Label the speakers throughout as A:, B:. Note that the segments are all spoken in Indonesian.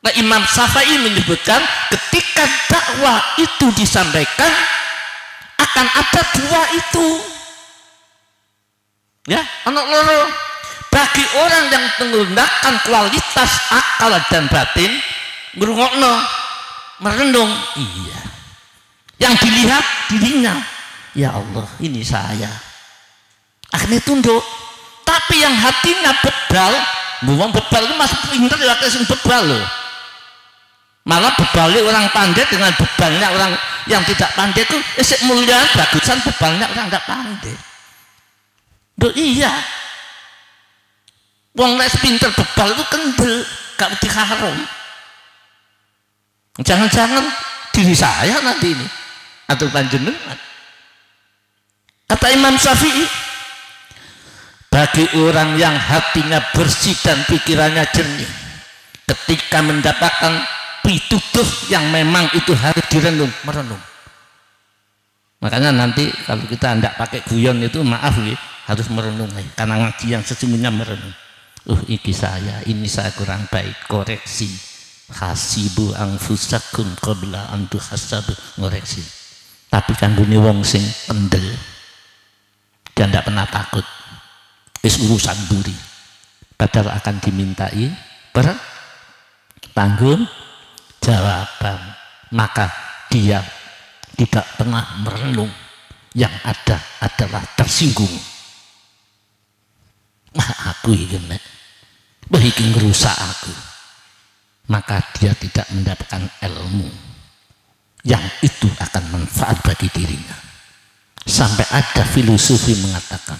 A: Nah, Imam Syafi'i menyebutkan ketika dakwah itu disampaikan akan ada dua itu, ya, anak loro. Bagi orang yang menggunakan kualitas akal dan batin, ngrungokno, merenung, iya. Yang dilihat dirinya, ya Allah, ini saya. Akhirnya tunduk. Tapi yang hatinya bebal, ngomong bebal itu masih pinter ya, kayak bebal loh. Malah bebalnya orang pandai dengan bebalnya orang yang tidak pandai itu mulia bagusan bebalnya orang tidak pandai. Duh, iya. Wong les pinter bebal itu kendel, gak wedi haram. Jangan-jangan diri saya nanti ini atau panjenengan. Kata Imam Syafi'i, bagi orang yang hatinya bersih dan pikirannya jernih, ketika mendapatkan pituduh yang memang itu harus direnung, merenung. Makanya nanti kalau kita tidak pakai guyon itu, maaf ya, harus merenung ya, karena ngaji yang sesungguhnya merenung. Iki saya, ini saya kurang baik, koreksi. Hasibu anfusakum qabla an tuhasabu, ngoreksi. Tapi kan dunia wong sing pendel, dia tidak pernah takut. Wis urusan duri, padahal akan dimintai bertanggung jawaban, maka dia tidak pernah merenung, yang ada adalah tersinggung. Aku ingin ngerusak aku, maka dia tidak mendapatkan ilmu yang itu akan manfaat bagi dirinya. Sampai ada filosofi mengatakan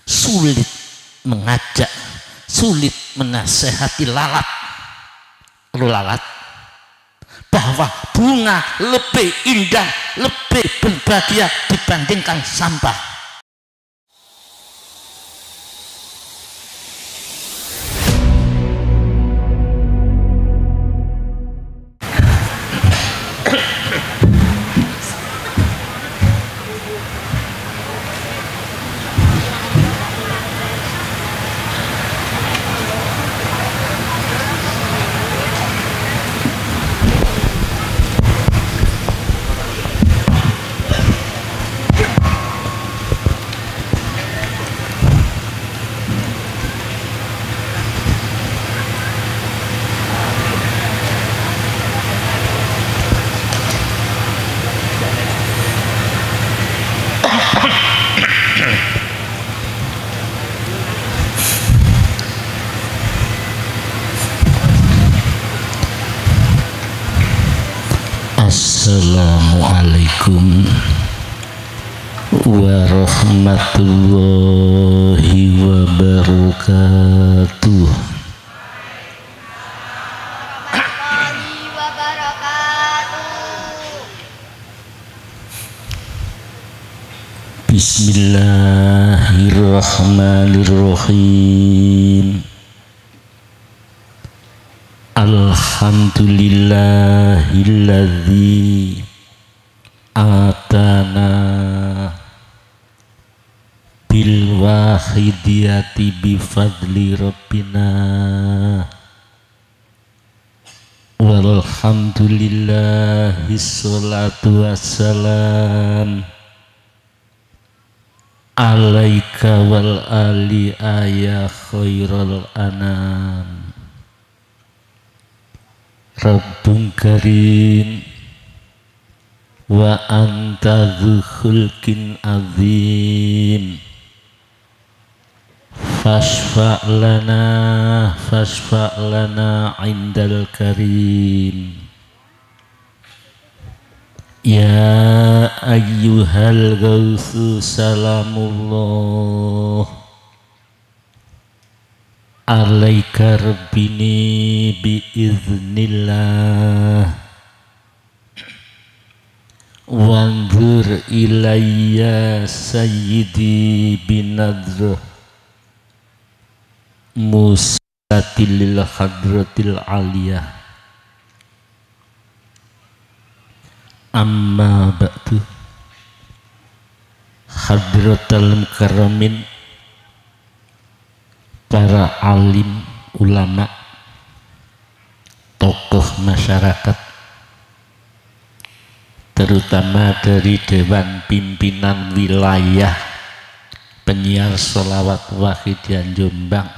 A: sulit mengajak, sulit menasehati lalat bahwa bunga lebih indah, lebih berbahagia dibandingkan sampah. Assalamualaikum warahmatullahi wabarakatuh. Bismillahirrahmanirrahim. Alhamdulillahilladzi atana bil wahidiyati bifadli rabbina walhamdulillahi sholatu wassalam alaika wal ali ya khairal anam. Rabbun karim wa anta dzu khulqin azim fashfa' lana indal karim ya ayyuhal ghausu salamullah alaika rabbini biiznillah wanzur ilayya sayyidi binadr musatilil hadratil aliyah amma ba'du hadratal mukarramin, para alim ulama, tokoh masyarakat, terutama dari Dewan Pimpinan Wilayah Penyiar Sholawat Wahidian Jombang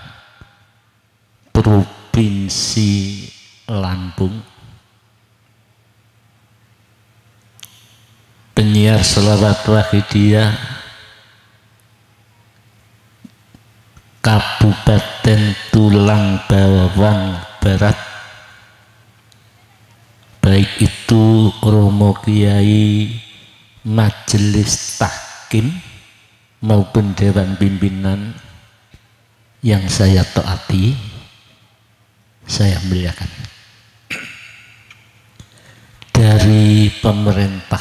A: Provinsi Lampung, penyiar Sholawat Wahidiyah Kabupaten Tulang Bawang Barat, baik itu Romo Kiai Majelis Tahkim maupun Dewan Pimpinan yang saya taati, saya muliakan. Dari pemerintah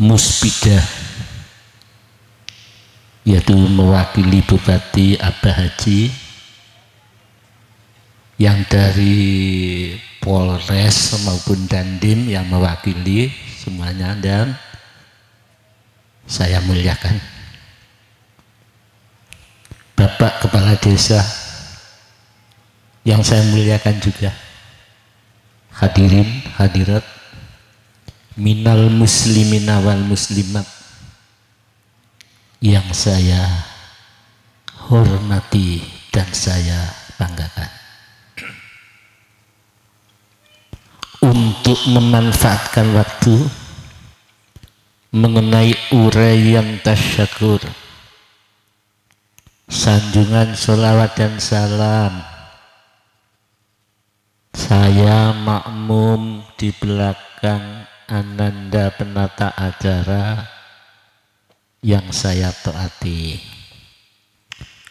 A: Muspidah, yaitu mewakili Bupati Abah Haji, yang dari Polres maupun Dandim yang mewakili semuanya, dan saya muliakan Bapak Kepala Desa yang saya muliakan juga, hadirin hadirat, minal muslimina wal muslimat yang saya hormati dan saya banggakan. Untuk memanfaatkan waktu mengenai uraian tasyakur, sanjungan sholawat dan salam, saya makmum di belakang Ananda penata acara yang saya taati.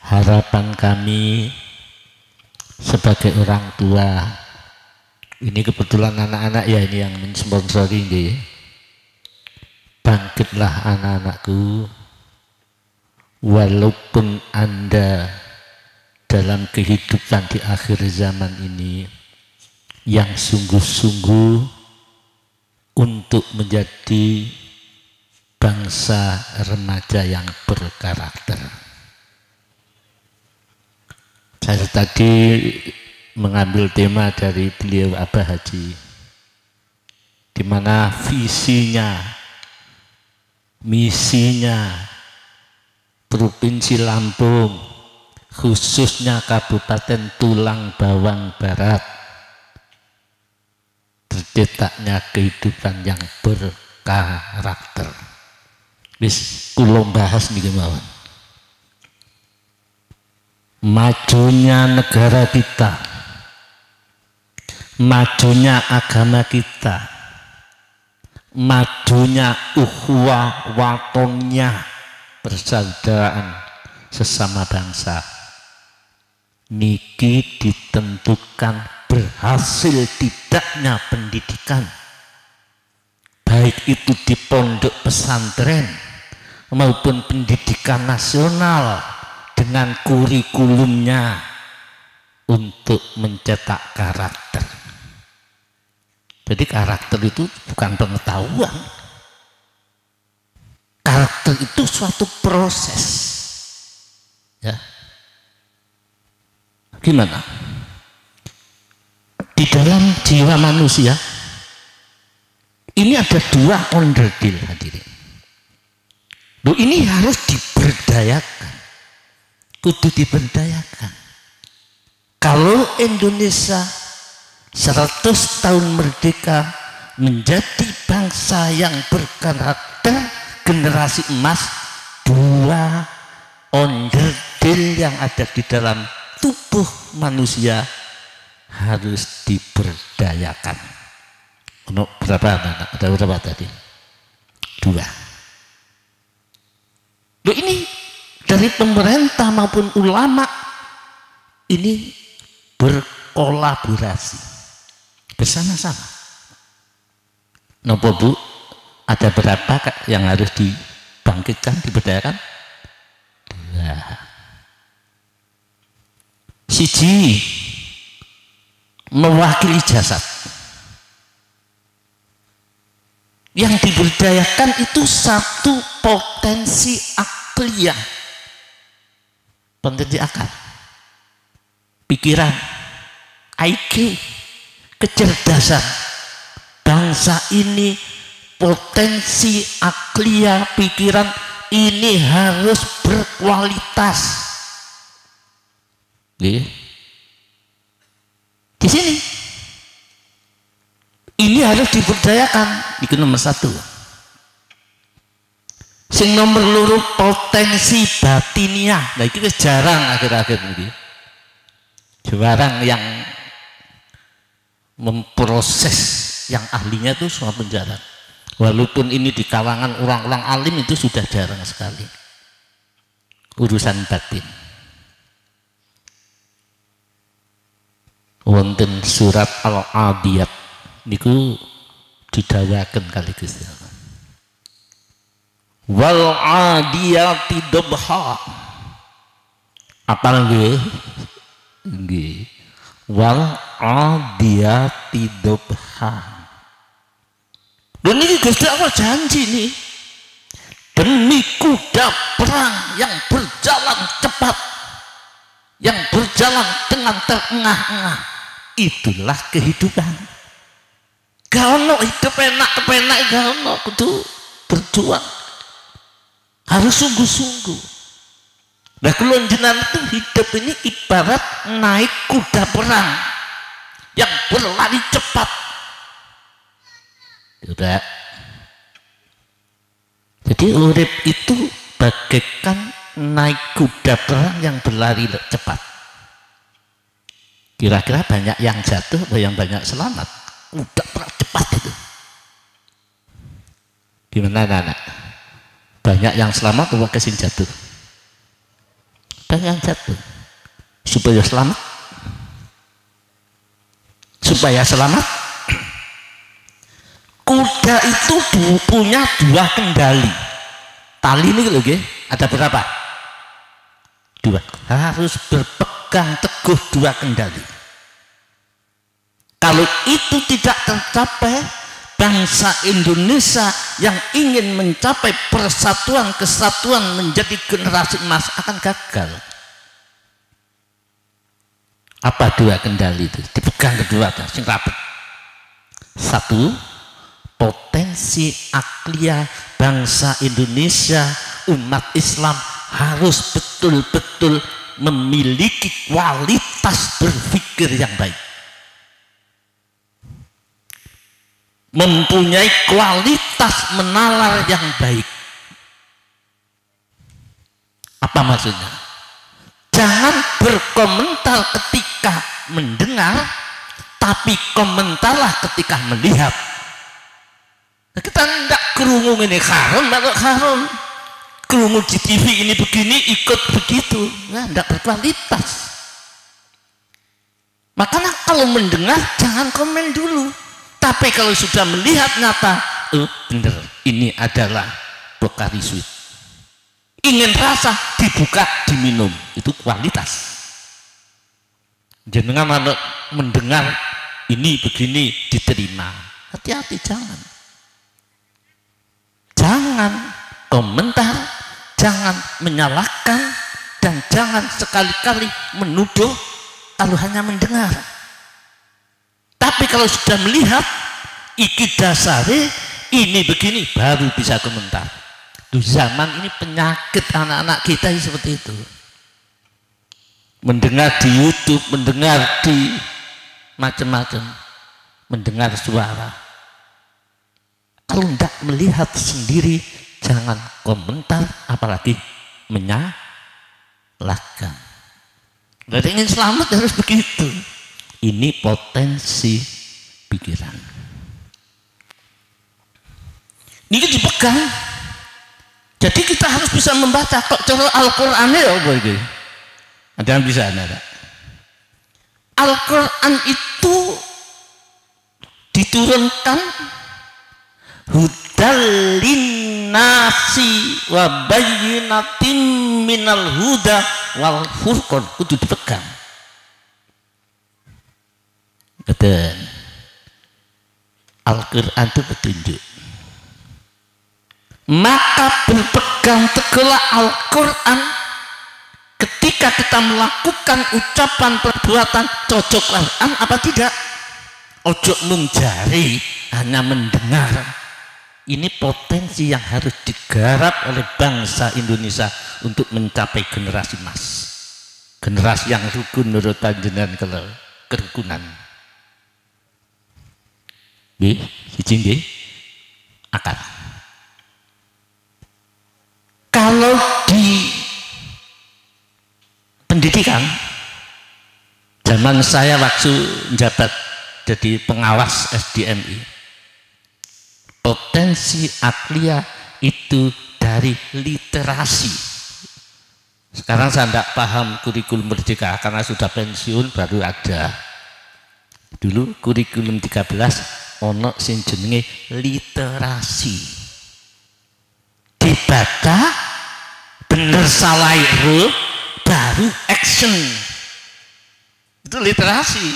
A: Harapan kami sebagai orang tua, ini kebetulan anak-anak ya ini yang mensponsori ini, bangkitlah anak-anakku, walaupun Anda dalam kehidupan di akhir zaman ini yang sungguh-sungguh untuk menjadi bangsa remaja yang berkarakter. Saya tadi mengambil tema dari beliau Abah Haji, di mana visinya, misinya Provinsi Lampung, khususnya Kabupaten Tulang Bawang Barat, tercetaknya kehidupan yang berkarakter. Wis kula bahas niki mawon. Majunya negara kita, majunya agama kita, majunya ukhuwah watonnya, persaudaraan sesama bangsa, niki ditentukan berhasil tidaknya pendidikan, baik itu di pondok pesantren maupun pendidikan nasional dengan kurikulumnya untuk mencetak karakter. Jadi karakter itu bukan pengetahuan, karakter itu suatu proses, ya. Gimana? Di dalam jiwa manusia ini ada dua onderdil, hadirin. Loh, ini harus diberdayakan, kudu diberdayakan. Kalau Indonesia 100 tahun merdeka menjadi bangsa yang berkarakter, generasi emas, dua onderdil yang ada di dalam tubuh manusia harus diberdayakan. Untuk berapa anak? Ada berapa tadi? Dua. Loh, ini dari pemerintah maupun ulama ini berkolaborasi bersama-sama. Nopo Bu, ada berapa yang harus dibangkitkan, diberdayakan? Nah, siji mewakili jasad. Yang diberdayakan itu satu potensi akliyah, potensi akal. pikiran, IQ, kecerdasan bangsa ini, potensi aklia pikiran ini harus berkualitas. Di sini ini harus diberdayakan. Itu nomor satu. Sing nomor loro potensi batiniah. Nah itu jarang akhir-akhir ini. Jarang yang memproses, yang ahlinya itu semua penjara. Walaupun ini di kalangan orang-orang alim itu sudah jarang sekali urusan batin. Wonten surat Al-Adiyat niku didawaken kali Gusti Allah. Wal adiyati dobha. Apal nggih? Nggih. Wal adiyati dobha. Dan ini Gusti Allah janji nih, demi kuda perang yang berjalan cepat, yang berjalan dengan terengah-engah, itulah kehidupan. Kalau hidup enak-enak, kalau kudu berjuang, harus sungguh-sungguh. Nah kalau jenengan itu hidup ini ibarat naik kuda perang yang berlari cepat. Tidak. Jadi urip itu bagaikan naik kuda perang yang berlari cepat. Kira-kira banyak yang jatuh atau yang banyak selamat? Kuda perang cepat itu. Gimana anak? Banyak yang selamat atau kesin jatuh? Banyak yang jatuh. Supaya selamat? Supaya selamat, kuda itu punya dua kendali. Tali ini loh, ada berapa? Dua. Harus berpegang teguh dua kendali. Kalau itu tidak tercapai, bangsa Indonesia yang ingin mencapai persatuan kesatuan menjadi generasi emas akan gagal. Apa dua kendali itu? Dipegang kedua, sing rapet. Satu, potensi aklia bangsa Indonesia, umat Islam harus betul-betul memiliki kualitas berpikir yang baik, mempunyai kualitas menalar yang baik. Apa maksudnya? Jangan berkomentar ketika mendengar, tapi komentarlah ketika melihat. Kita tidak kerungu ini haram, tidak haram. Kerungu di TV ini begini, ikut begitu, nah, tidak berkualitas. Makanya kalau mendengar jangan komen dulu. Tapi kalau sudah melihat nyata, oh bener, ini adalah Pocari Sweat. Ingin rasa, dibuka, diminum, itu kualitas. Jenengan mendengar ini begini diterima, hati-hati, jangan komentar, jangan menyalahkan, dan jangan sekali-kali menuduh kalau hanya mendengar. Tapi kalau sudah melihat, iki dasare ini begini, baru bisa komentar. Di zaman ini penyakit anak-anak kita seperti itu. Mendengar di YouTube, mendengar di macam-macam, mendengar suara. Kalau tidak melihat sendiri, jangan komentar, apalagi menyalahkan. Kalau ingin selamat harus begitu. Ini potensi pikiran. Ini dipegang. Jadi kita harus bisa membaca. Kok cara Al-Quran ya apa itu? Ada yang bisa ada. Al-Quran itu diturunkan hudal linnasi wa bayyinatin minal huda wal furqan, kudu dipegang. Betul. Al-Quran itu petunjuk. Maka berpegang teguhlah Al-Quran ketika ketika kita melakukan ucapan perbuatan cocok Quran apa tidak? Ojo mung jari hanya mendengar. Ini potensi yang harus digarap oleh bangsa Indonesia untuk mencapai generasi emas, generasi yang rukun menurut panjenengan kalau kerukunan. Siji akal. Kalau di pendidikan, zaman saya waktu menjabat jadi pengawas SDMI, potensi Aklia itu dari literasi. Sekarang saya tidak paham kurikulum merdeka karena sudah pensiun baru ada. Dulu kurikulum 13 ono sing jenenge literasi. Dibaca bener salah baru action. Itu literasi.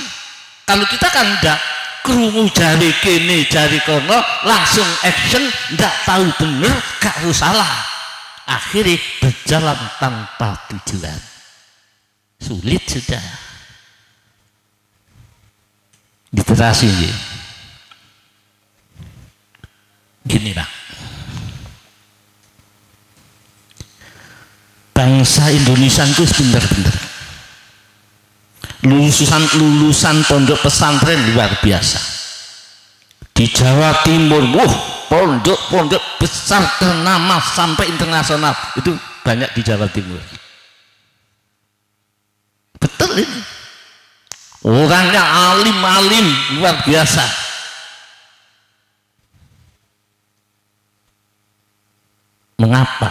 A: Kalau kita kan enggak krungu jari kene jari kono langsung action, enggak tahu bener gak harus salah, akhirnya berjalan tanpa tujuan, sulit sudah. Literasi gini Pak, bangsa Indonesia itu bener-bener lulusan pondok pesantren luar biasa. Di Jawa Timur, pondok besar ternama sampai internasional itu banyak di Jawa Timur. Betul ini. Orangnya alim-alim luar biasa. Mengapa?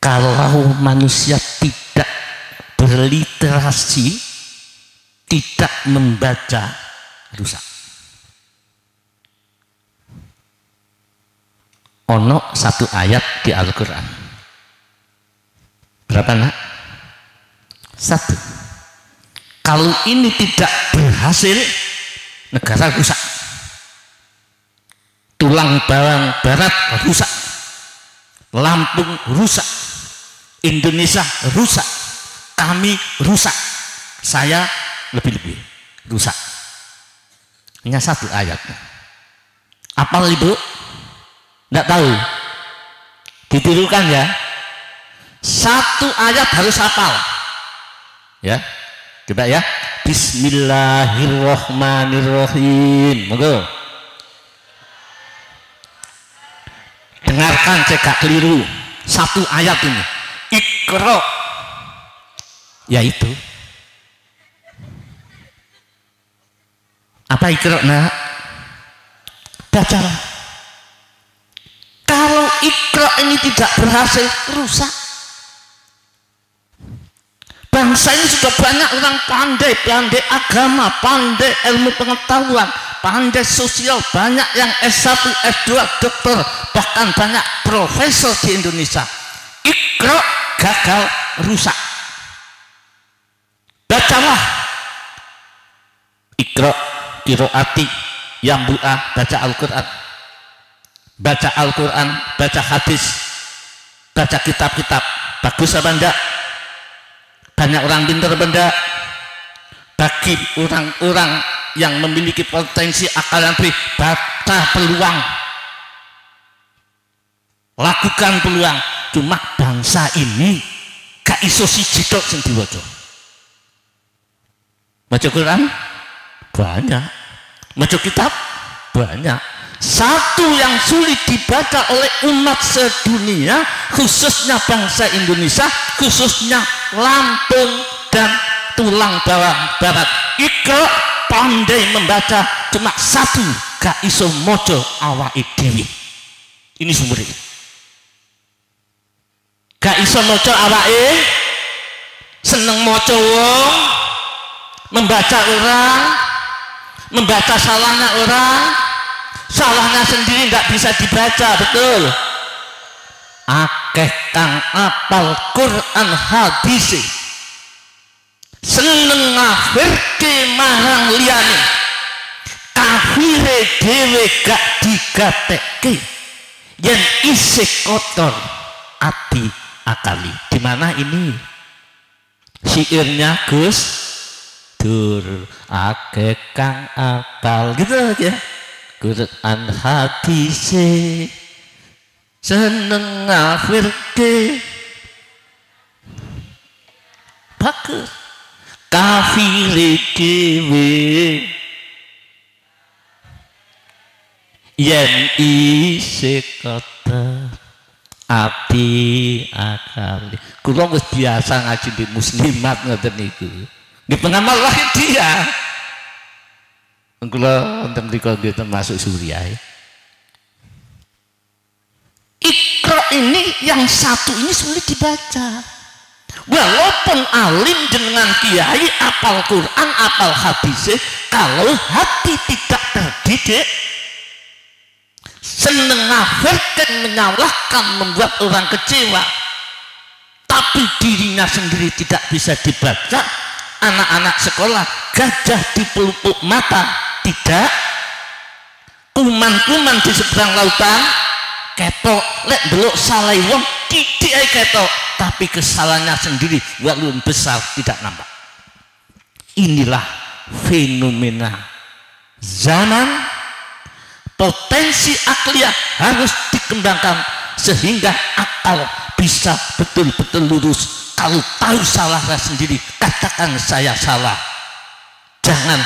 A: Kalau manusia tidak berliterasi, tidak membaca, rusak. Ono satu ayat di Al-Quran. Berapa nak? Satu. Kalau ini tidak berhasil, negara rusak. Tulang bawang barat rusak. Lampung rusak. Indonesia rusak. Kami rusak, saya lebih-lebih rusak. Hanya satu ayat. Apal ibu? Tidak tahu. Ditirukan ya. Satu ayat harus hafal. Ya, coba ya. Bismillahirrahmanirrahim. Monggo. Dengarkan cekak keliru. Satu ayat ini. Iqra. Yaitu apa Iqra nak? Bacalah. Kalau Iqra ini tidak berhasil, rusak. Bangsa ini sudah banyak orang pandai agama, pandai ilmu pengetahuan, pandai sosial, banyak yang S1, S2, dokter, bahkan banyak profesor di Indonesia. Iqra gagal, rusak. Bacalah Iqra qiraati yang bu'ah, baca Al-Quran, baca Al-Quran, baca hadis, baca kitab-kitab. Bagus apa enggak? Banyak orang pintar benda. Bagi orang-orang yang memiliki potensi akal yang lebih, baca peluang, lakukan peluang. Cuma bangsa ini gak iso siji tok sing diwaca. Baca Quran banyak, baca kitab banyak. Satu yang sulit dibaca oleh umat sedunia, khususnya bangsa Indonesia, khususnya Lampung dan tulang bawang barat. Iqra pandai membaca, cuma satu gak iso moco awake dhewe. Ini sumbernya. Gak iso moco awake, seneng moco wong, membaca orang, membaca salahnya orang, salahnya sendiri tidak bisa dibaca. Betul. Akeh kang apal Quran hadis seneng ngafirke marang liyane, kafire dhewe gak digatekke, yen isih kotor ati akali. Di mana ini syairnya Gus Dur, akeh kang akal gitu ya. Quran hadise seneng ngafirke bagus kafir dhewe yen isih kata ati akali. Kula wis biasa ngaji di muslimat ngoten niku. Nggih pengamal lahir dia. Kula wonten mriku nggih termasuk Surya. Iqra ini yang satu ini sulit dibaca. Walaupun alim dengan kiai apal Quran, apal hadis, kalau hati tidak terdidik, seneng ngafirkan, menyalahkan, membuat orang kecewa, tapi dirinya sendiri tidak bisa dibaca. Anak-anak sekolah gajah di pelupuk mata tidak, kuman-kuman di seberang lautan ketok, lek belok salah wong titik ae ketok, tapi kesalahannya sendiri walun besar tidak nampak. Inilah fenomena zaman. Potensi akliyah harus dikembangkan sehingga akal bisa betul-betul lurus. Kalau tahu salahnya sendiri, katakan saya salah. Jangan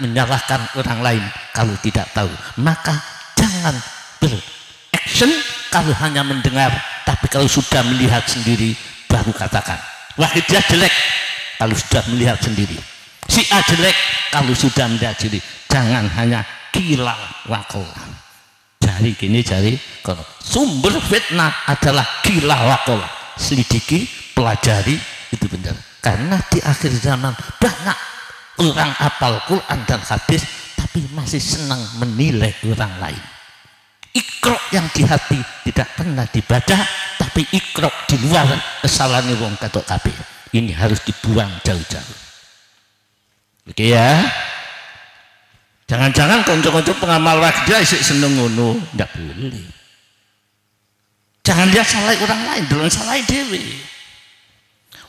A: menyalahkan orang lain kalau tidak tahu. Maka jangan beraction kalau hanya mendengar, tapi kalau sudah melihat sendiri baru katakan. Wah, dia jelek kalau sudah melihat sendiri. Si A jelek kalau sudah melihat sendiri. Jangan hanya kila wakil. Jari gini, jari kalau sumber fitnah adalah kila wakil. Selidiki, pelajari, itu benar. Karena di akhir zaman banyak orang hafal Quran dan hadis tapi masih senang menilai orang lain. Iqra yang di hati tidak pernah dibaca, tapi iqra di luar kesalahan wong katok kabeh. Ini harus dibuang jauh-jauh. Oke ya. Jangan-jangan konco-konco pengamal wajah isik seneng ngono, ndak boleh. Jangan lihat salah orang lain, delon salah dhewe.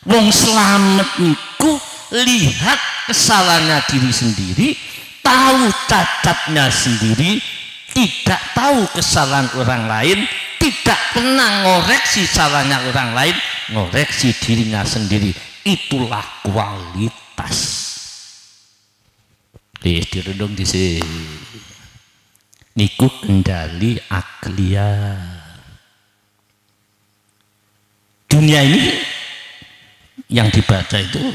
A: Wong selamat niku lihat kesalahannya diri sendiri, tahu cacatnya sendiri, tidak tahu kesalahan orang lain, tidak pernah ngoreksi salahnya orang lain, ngoreksi dirinya sendiri. Itulah kualitas. Dirundung di sini. Niku kendali akliyah. Dunia ini yang dibaca itu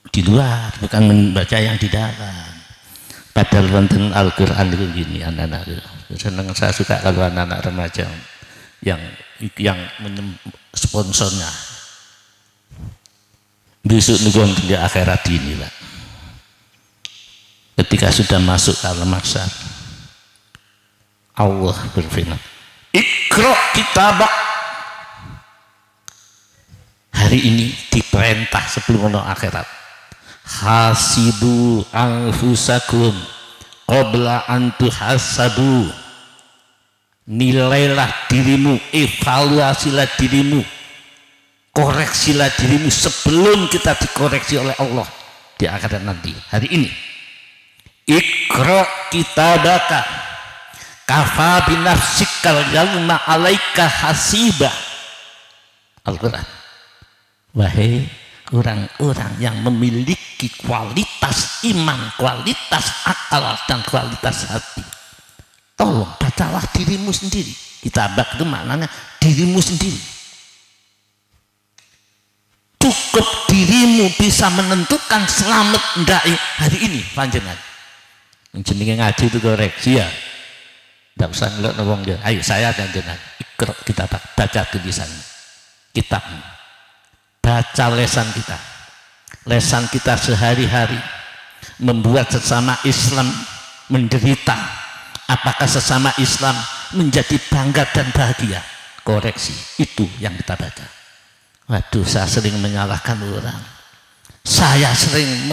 A: di luar, bukan membaca yang di dalam. Padahal wonten Al-Qur'an itu gini, anak-anak. Senang, saya suka kalau anak-anak remaja yang sponsornya. Besok niku di akhirat ini lah. Ketika sudah masuk ke alam mahsyar, Allah berfirman, "Iqra kitabak." Hari ini diperintah sebelum ono akhirat. Hasibu anfusakum qabla an tuhasabu. Nilailah dirimu, evaluasilah dirimu, koreksilah dirimu sebelum kita dikoreksi oleh Allah di akhirat nanti. Hari ini Iqra kitabaka kafa binafsikal yawma alaika hasiba. Al-Quran. Wahai orang-orang yang memiliki kualitas iman, kualitas akal dan kualitas hati, tolong bacalah dirimu sendiri. Kitabak itu maknanya dirimu sendiri. Cukup dirimu bisa menentukan selamat ndai hari ini panjenengan. Jenenge ngaji itu koreksi ya. Tidak usah ngeliat wong dia. Ayo saya dan jenengan Iqra kita baca tulisan kitab. Baca lesan kita. Lesan kita sehari-hari membuat sesama Islam menderita. Apakah sesama Islam menjadi bangga dan bahagia? Koreksi, itu yang kita baca. Waduh, saya sering menyalahkan orang. Saya sering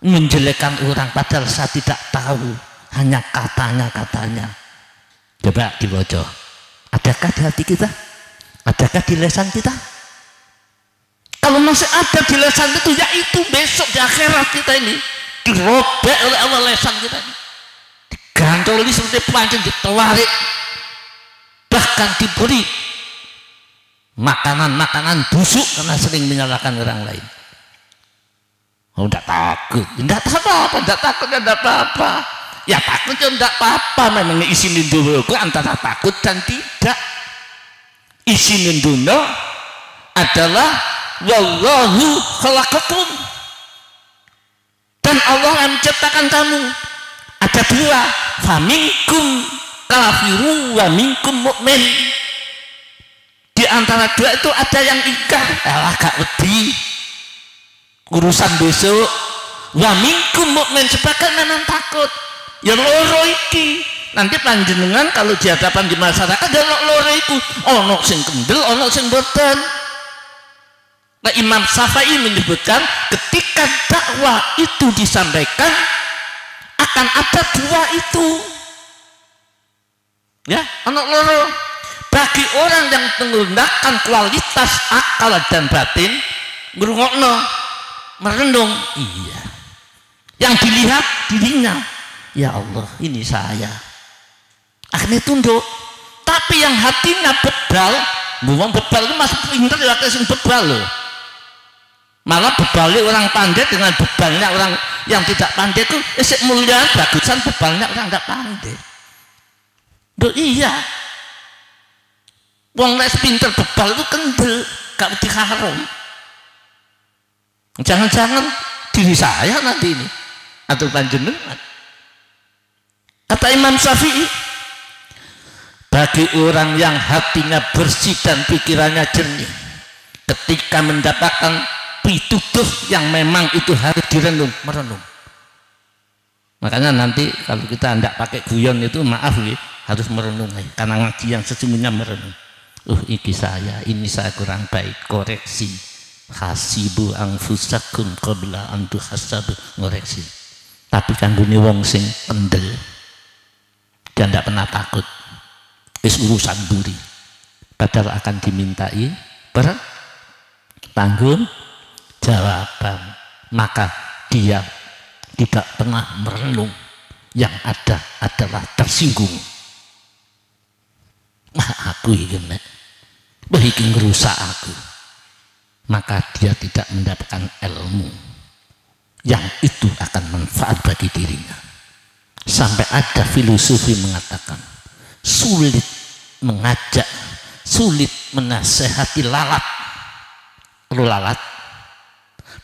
A: menjelekkan orang padahal saya tidak tahu, hanya katanya. Coba dibaca. Adakah di hati kita? Adakah di lesan kita? Kalau masih ada di lesan itu, yaitu besok di akhirat kita ini dirobek oleh Allah lesan kita ini, digantoli seperti pancing, ditawarik, bahkan diberi makanan-makanan busuk karena sering menyalahkan orang lain. Oh, tidak takut, tidak apa-apa, tidak takut, tidak apa-apa. Ya takut ya tidak apa-apa. Memang isi ninduku antara takut dan tidak. Isi ninduno adalah wallahu khalaqakum, dan Allah yang menciptakan kamu. Ada dua, faminkum kafirun wa minkum mu'min. Di antara dua itu ada yang ingkar, alah gak wedi urusan besok. Wa minkum mu'min, sebagian memang takut. Ya loro iki nanti panjenengan kalau di hadapan di masyarakat ya loro iku, ono sing kendel, ono sing boten. Nah, Imam Syafi'i menyebutkan ketika dakwah itu disampaikan akan ada dua itu, ya, ono loro. Bagi orang yang menggunakan kualitas akal dan batin, ngrungokno, merenung, iya, yang dilihat dirinya, ya Allah ini saya, akhirnya tunduk. Tapi yang hatinya bebal, buang bebal itu masih pintar ya, sing bebal loh. Malah bebalnya orang pandai dengan bebalnya orang yang tidak pandai itu esek mulia bagusan bebalnya orang tidak pandai. Loh iya, wong les pinter bebal itu kendel, gak mesti haram. Jangan-jangan diri saya nanti ini atau panjenengan. Kata Imam Syafi'i, bagi orang yang hatinya bersih dan pikirannya jernih, ketika mendapatkan pituduh yang memang itu harus direnung, merenung. Makanya nanti kalau kita tidak pakai guyon itu, maaf ya, harus merenung ya, karena ngaji yang sesungguhnya merenung. Iki saya, ini saya kurang baik, koreksi. Hasibu anfusakum qabla an tuhasabu, ngoreksi. Tapi kanggone wong sing kendel, dia tidak pernah takut, is urusan buri, padahal akan dimintai bertanggung jawaban, maka dia tidak pernah merenung, yang ada adalah tersinggung. Aku ingin iki ngerusak aku, maka dia tidak mendapatkan ilmu yang itu akan manfaat bagi dirinya. Sampai ada filosofi mengatakan sulit mengajak, sulit menasehati lalat. Lu lalat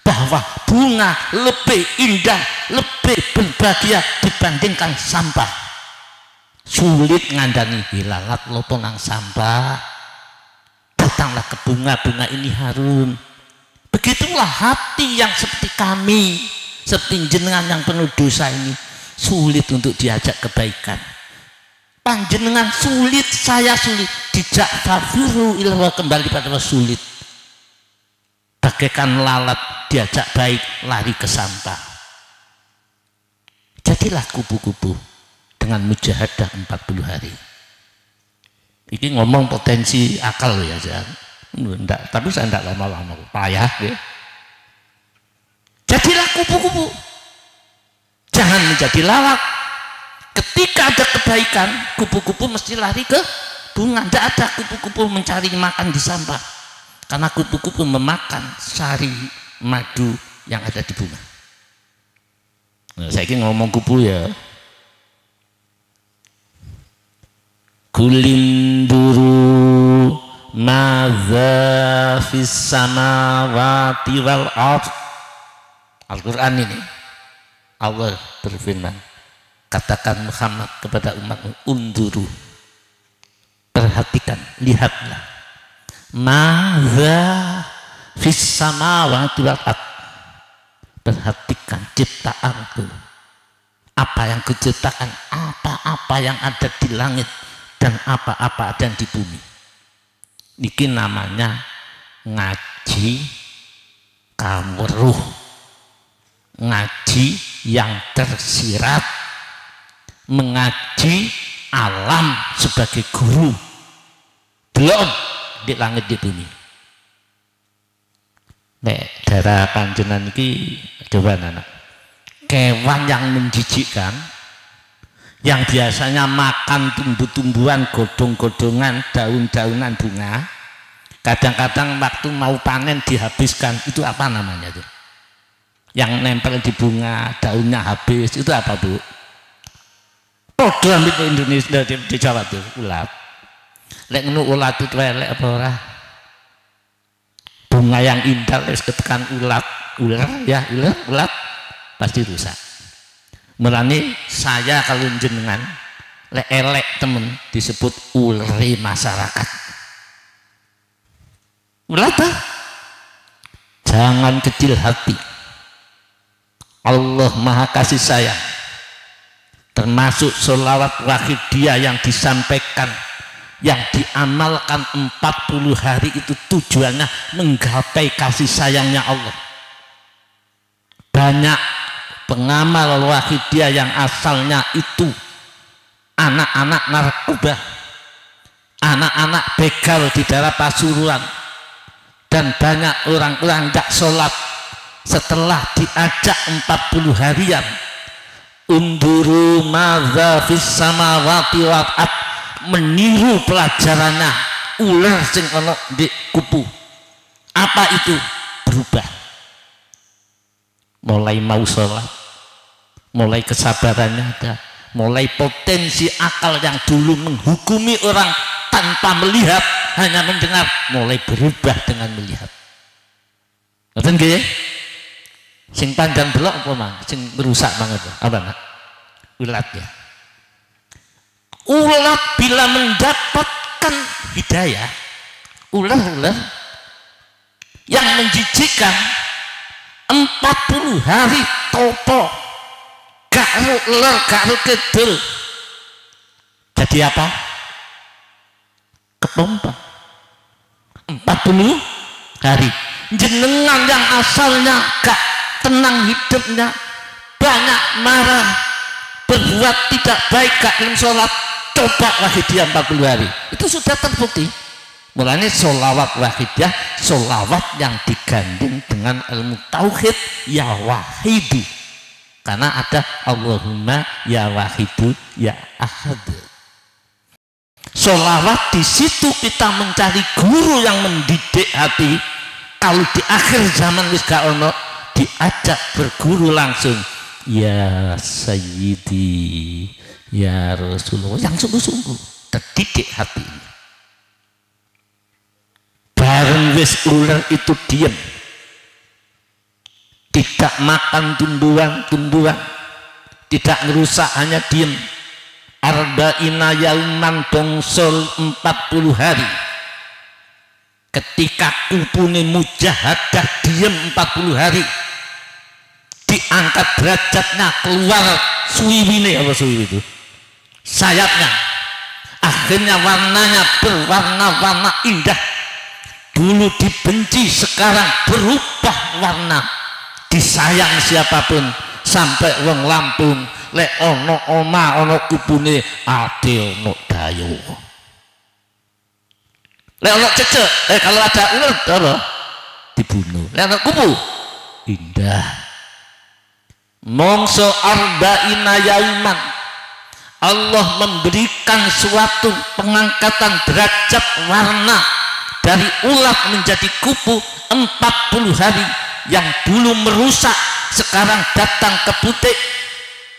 A: bahwa bunga lebih indah, lebih berbahagia dibandingkan sampah. Sulit ngandani hilalat lopo nang sampah, datanglah ke bunga-bunga ini harum. Begitulah hati yang seperti kami, seperti jenengan yang penuh dosa ini, sulit untuk diajak kebaikan. Panjenengan sulit, saya sulit, dijak fafiru ilwa, kembali pada sulit. Bagaikan lalat diajak baik lari ke sampah. Jadilah kupu-kupu dengan mujahadah 40 hari. Ini ngomong potensi akal ya, enggak, tapi saya enggak lama-lama payah ya. Jadilah kupu-kupu, jangan menjadi lalat. Ketika ada kebaikan, kupu-kupu mesti lari ke bunga. Tidak ada kupu-kupu mencari makan di sampah, karena kupu-kupu memakan sari madu yang ada di bunga. Nah, saya ingin ngomong kupu ya. Kulinduru madza fis samawati wal ardh. Al-Quran ini Allah berfirman, katakan Muhammad kepada umat, unduru, perhatikan, lihatlah, madza fis samawati wal ardh, perhatikan ciptaanku, apa yang kuciptakan, apa-apa yang ada di langit dan apa-apa ada di bumi. Niki namanya ngaji kaweruh, ngaji yang tersirat, mengaji alam sebagai guru. Belum di langit di bumi. Nek daerah Panjenengan iki coba anak kewan yang menjijikkan, yang biasanya makan tumbuh-tumbuhan, godong-godongan, daun-daunan bunga, kadang-kadang waktu mau panen dihabiskan, itu apa namanya tuh? Yang nempel di bunga, daunnya habis, itu apa Bu? Program itu Indonesia di Jawa tuh, ulat. Lek ngono ulat itu elek apa ora? Bunga yang indah wis ketekan ulat pasti rusak. Mulane saya kalau jenengan lek elek temen disebut ulri masyarakat. Ulat jangan kecil hati. Allah Maha Kasih Sayang. Termasuk sholawat wahidiyah yang disampaikan, yang diamalkan 40 hari itu tujuannya menggapai kasih sayangnya Allah. Banyak pengamal wahidiyah yang asalnya itu anak-anak narkoba, anak-anak begal di daerah Pasuruan, dan banyak orang-orang tidak sholat setelah diajak 40 harian unduru madza fis samawati wal ard, meniru pelajarannya ular sing ana di kupu. Apa itu? Berubah. Mulai mau sholat, mulai kesabarannya ada, mulai potensi akal yang dulu menghukumi orang tanpa melihat, hanya mendengar, mulai berubah dengan melihat. Ngerti nggih? Sing panjang belok apa mang? Sing merusak banget apa nak? Ulat ya. Ulat bila mendapatkan hidayah, ular yang menjijikkan 40 hari topo gak ular gak kedel, jadi apa? Ketompa 40 hari. Jenengan yang asalnya gak tenang hidupnya, banyak marah, berbuat tidak baik, gak belum sholat, coba wahidiyah 40 hari, itu sudah terbukti. Mulanya sholawat wahidiyah, sholawat yang digandeng dengan ilmu tauhid ya wahidu, karena ada Allahumma ya wahidu ya ahad. Sholawat di situ kita mencari guru yang mendidik hati. Kalau di akhir zaman wis gak ono, diajak berguru langsung, ya Sayyidi ya Rasulullah, yang sungguh-sungguh terdidik hati. Bareng wis ular itu diam, tidak makan tumbuhan-tumbuhan, tidak merusak, hanya diam. Arba'ina yauman bongsol 40 hari. Ketika kupune mujahadah diam 40 hari, diangkat derajatnya, keluar suwiwine, apa suwiwi itu? Sayapnya. Akhirnya warnanya berwarna-warna indah. Dulu dibenci, sekarang berubah warna. Disayang siapapun, sampai wong Lampung lek ono oma ono kupune ade ono dayo. Lek ono cecek, kalau ada ular apa? Dibunuh. Lek ono kupu indah. Mongso arba'ina yauman, Allah memberikan suatu pengangkatan derajat warna dari ulat menjadi kupu 40 hari. Yang dulu merusak sekarang datang ke putik,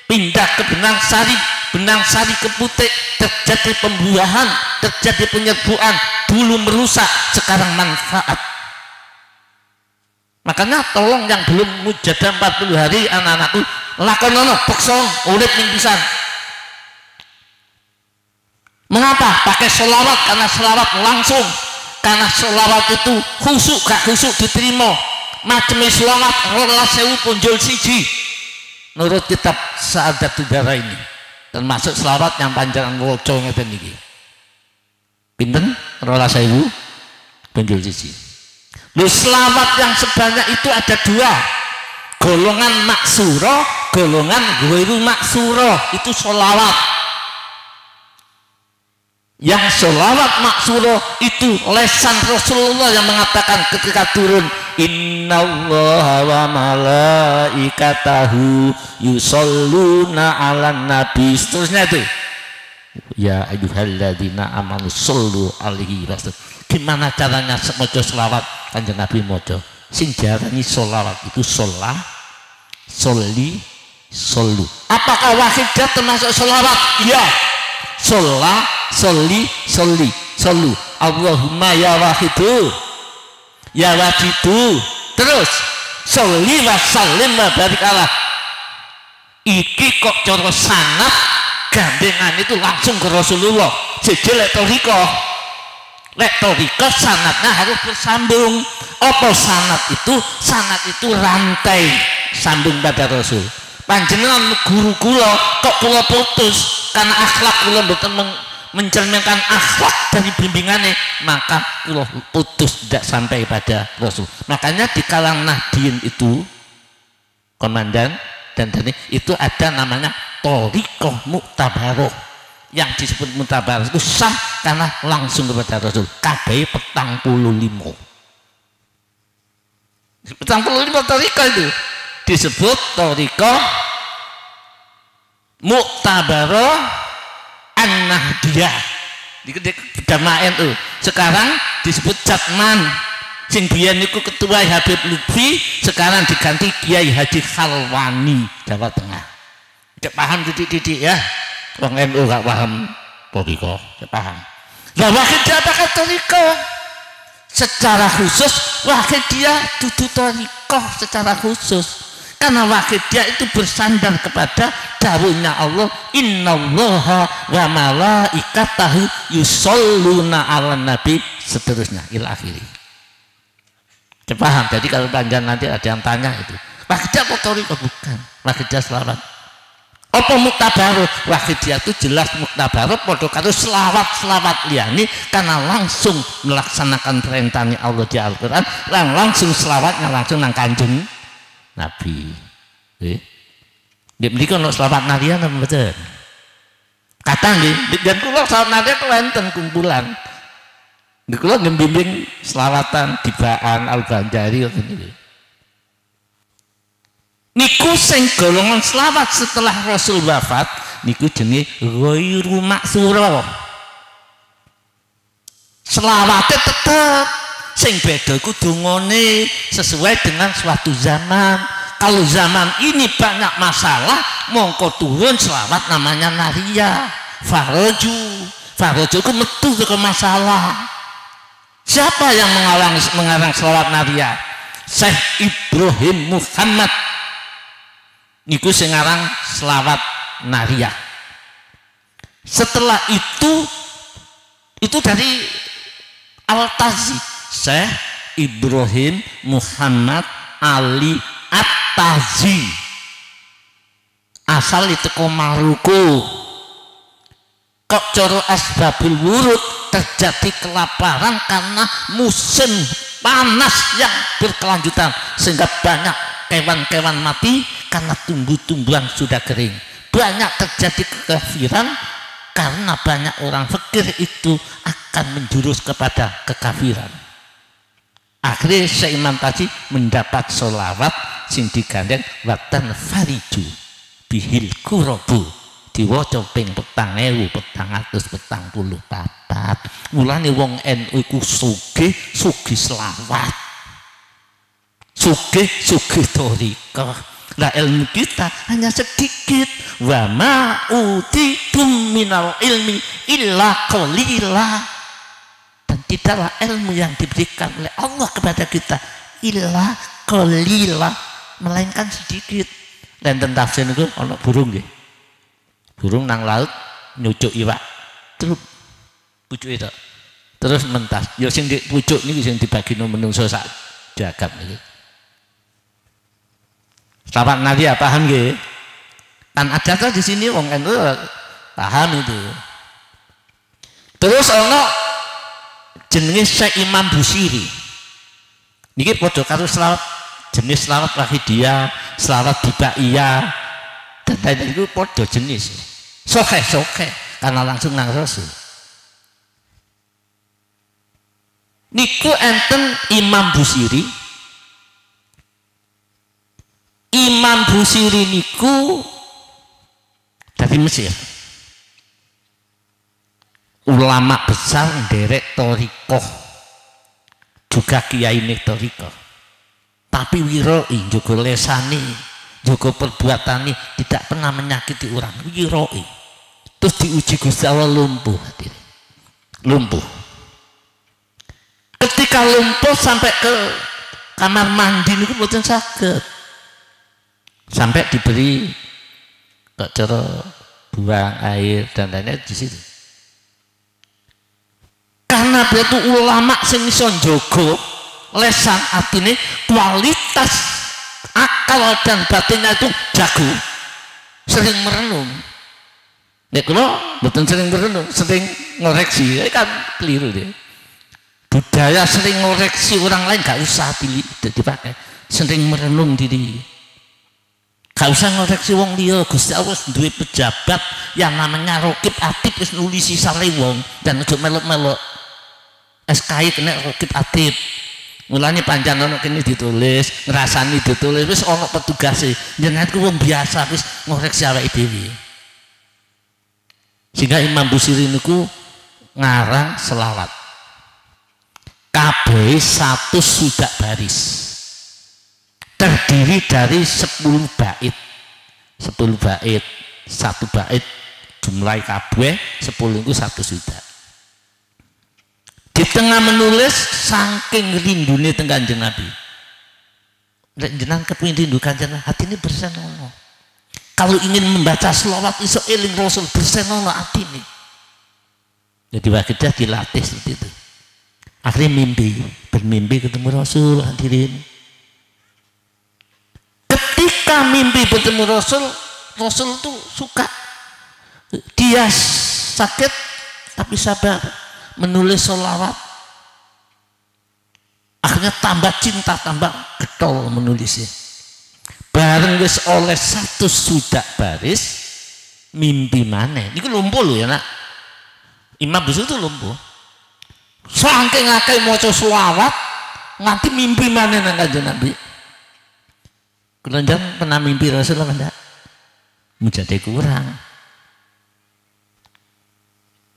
A: pindah ke benang sari ke putik, terjadi pembuahan, terjadi penyerbuan. Dulu merusak, sekarang manfaat. Makanya tolong yang belum mujadah 40 hari anak-anakku, lakonono peksong urip ning pisan. Mengapa? Pakai sholawat, karena sholawat langsung, karena sholawat itu khusuk gak khusuk diterima. Macam sholawat 12.000 punjul siji menurut kitab Sa'adatul Darain ini, termasuk sholawat yang panjangan waca ngeten iki. Pinten? 12.000 punjul siji. Lu sholawat yang sebanyak itu ada dua, golongan maksuro, golongan ghairu maksuro. Itu sholawat. yang sholawat maksurah itu lesan Rasulullah yang mengatakan ketika turun, innallaha wa malaikatahu yusholluna 'alan nabi, seterusnya itu, ya ayyuhalladzina amanu shollu alaihi wasallam. Gimana caranya maca selawat Kanjeng Nabi maca? Sing diarani sholawat itu sholah, sholli, shollu. Apakah wahidah termasuk sholawat? Iya. Sholah, sholli, sholli, shollu. Allahumma ya wahidu, ya wajidu. Terus sholli wa sallim wa barik Allah. Iki kok cara sanad gandengan itu langsung ke Rasulullah. Jeje lek toriko. Lek toriko sanatnya harus bersambung. Apa sanat itu? Sanat itu rantai sambung pada Rasul. Panjenengan guru kula kok kula putus karena akhlak kula mboten mencerminkan akhlak dari bimbingannya, maka kula putus tidak sampai pada Rasul. Makanya di kalangan Nahdien itu komandan dan tadi itu ada namanya torikoh muktabaroh. Yang disebut mutabaroh itu sah karena langsung kepada Rasul. Kabeh 45 toriko itu disebut toriko muktabaroh an-nahdiyah di Damaen itu. Sekarang disebut Jatman. Sing biyen niku ketua Habib Lutfi, sekarang diganti Kiai Haji Khalwani, Jawa Tengah. Tidak paham titik-titik ya. Wong NU gak paham toriko, tidak paham. Lah wahidah pakai toriko secara khusus, wahidah dudu toriko secara khusus. Karena wahidah itu bersandar kepada dawuhnya Allah, innallaha wa malaikatahu yusholluna 'alan nabi, seterusnya ila akhiri. Tidak paham. Jadi kalau panjang nanti ada yang tanya itu wahidah atau toriko? Bukan, wahidah selawat. Apa muktabaroh? Wahidah itu jelas muktabaroh padha karo selawat liyane karena langsung melaksanakan perintahnya Allah di Al-Qur'an, langsung selawatnya langsung nang Kanjeng Nabi. Nggih mriki ana selawat narian apa mboten? Kata nggih, dan kula selawat narian wonten kumpulan. Nggih kula ngembimbing selawatan Dibaan Al-Banjari ngoten niku. Niku sing golongan selawat setelah Rasul wafat niku jenenge ghairu maksura. Selawate tetep, sing beda iku dongane sesuai dengan suatu zaman. Kalau zaman ini banyak masalah, mongko turun selawat namanya naria. Faroju itu metu ke masalah. Siapa yang mengarang selawat naria? Syekh Ibrahim Muhammad. Niku sing aran selawat nariyah. Setelah itu dari Al-Tazi, Syekh Ibrahim Muhammad Ali At-Tazi, asal itu Maluku. Kok coro asbabul wurud terjadi kelaparan karena musim panas yang berkelanjutan sehingga banyak kewan-kewan mati karena tumbuh-tumbuhan sudah kering. Banyak terjadi kekafiran karena banyak orang fakir itu akan menjurus kepada kekafiran. Akhirnya Syekh Imam Tazi mendapat sholawat sing digandeng watan fariju bihil kurobu diwaca ping 4444. Mulane wong NU iku sugih selawat. Sugih toriko. Lah ilmu kita hanya sedikit. Wa ma utitum minal ilmi illa qalila. Dan tidaklah ilmu yang diberikan oleh Allah kepada kita illa qalila, melainkan sedikit. Dan tentang tafsir itu ana burung nggih. Burung nang laut nyucuk iwak. Terus pucuk itu. Terus mentas. Ya sing di pucuk niki sing dibagino menungso sak jagat niki. Selawat naria paham nggih? Kan ada di sini wong NU paham itu. Terus ana jenenge Syekh Imam Busiri. Niki padha karo selawat jenis selawat wahidiyah, selawat dibaiyah. Dan itu padha jenis. Sokeh karena langsung nang Rasul. niku enten Imam Busiri. Imam Busiri niku dari Mesir, ulama besar nderek torikoh, juga kiai nih torikoh, tapi wiroi juga lesani, juga perbuatani tidak pernah menyakiti orang, wiroi. Terus diuji Gusti Allah lumpuh, hadirin. Lumpuh. Ketika lumpuh sampai ke kamar mandi niku mboten saged, sampai diberi kok cara buang air dan lainnya di situ. Karena dia itu ulama sing iso njogo lesan atine, kualitas akal dan batinnya itu jago, sering merenung. Nek kula mboten sering merenung, sering ngoreksi, kan keliru dia. Budaya sering ngoreksi orang lain gak usah pilih dipakai, sering merenung diri. Gak usah ngoreksi wong liya. Gusti Allah duwe pejabat yang namanya Rokib Atib, wis nulisi sare wong dan aja melok-melok. SKI kena Rokib Atib. Mulane pancen ana kene ditulis, ngrasani ditulis, wis ana petugase. Jenengan ku wong biasa wis ngoreksi awake dhewe. Sehingga Imam Busiri niku ngarang selawat. Kabeh 100 sudak baris. Terdiri dari 10 bait. 10 bait, 1 bait jumlah kabeh 10 itu 1 sudak. Di tengah menulis saking rindune teng Kanjeng Nabi. Nek jenengan kepengin rindu Kanjeng Nabi, hatine bersenono. Kalau ingin membaca selawat iso eling Rasul, bersenono atine. Jadi wakidah dilatih seperti itu. Akhirnya bermimpi ketemu Rasul, hadirin. Ketika mimpi bertemu Rasul, Rasul tuh suka. Dia sakit tapi sabar menulis sholawat. Akhirnya tambah cinta, tambah getol menulisnya. Bareng wis oleh 1 sudak baris, mimpi maneh. Ini lumpuh loh ya nak. Imam Busiri itu lumpuh. Saking akeh maca sholawat nganti mimpi maneh nang Kanjeng Nabi. Kelanjang pernah mimpi Rasul apa enggak? Mujade kurang.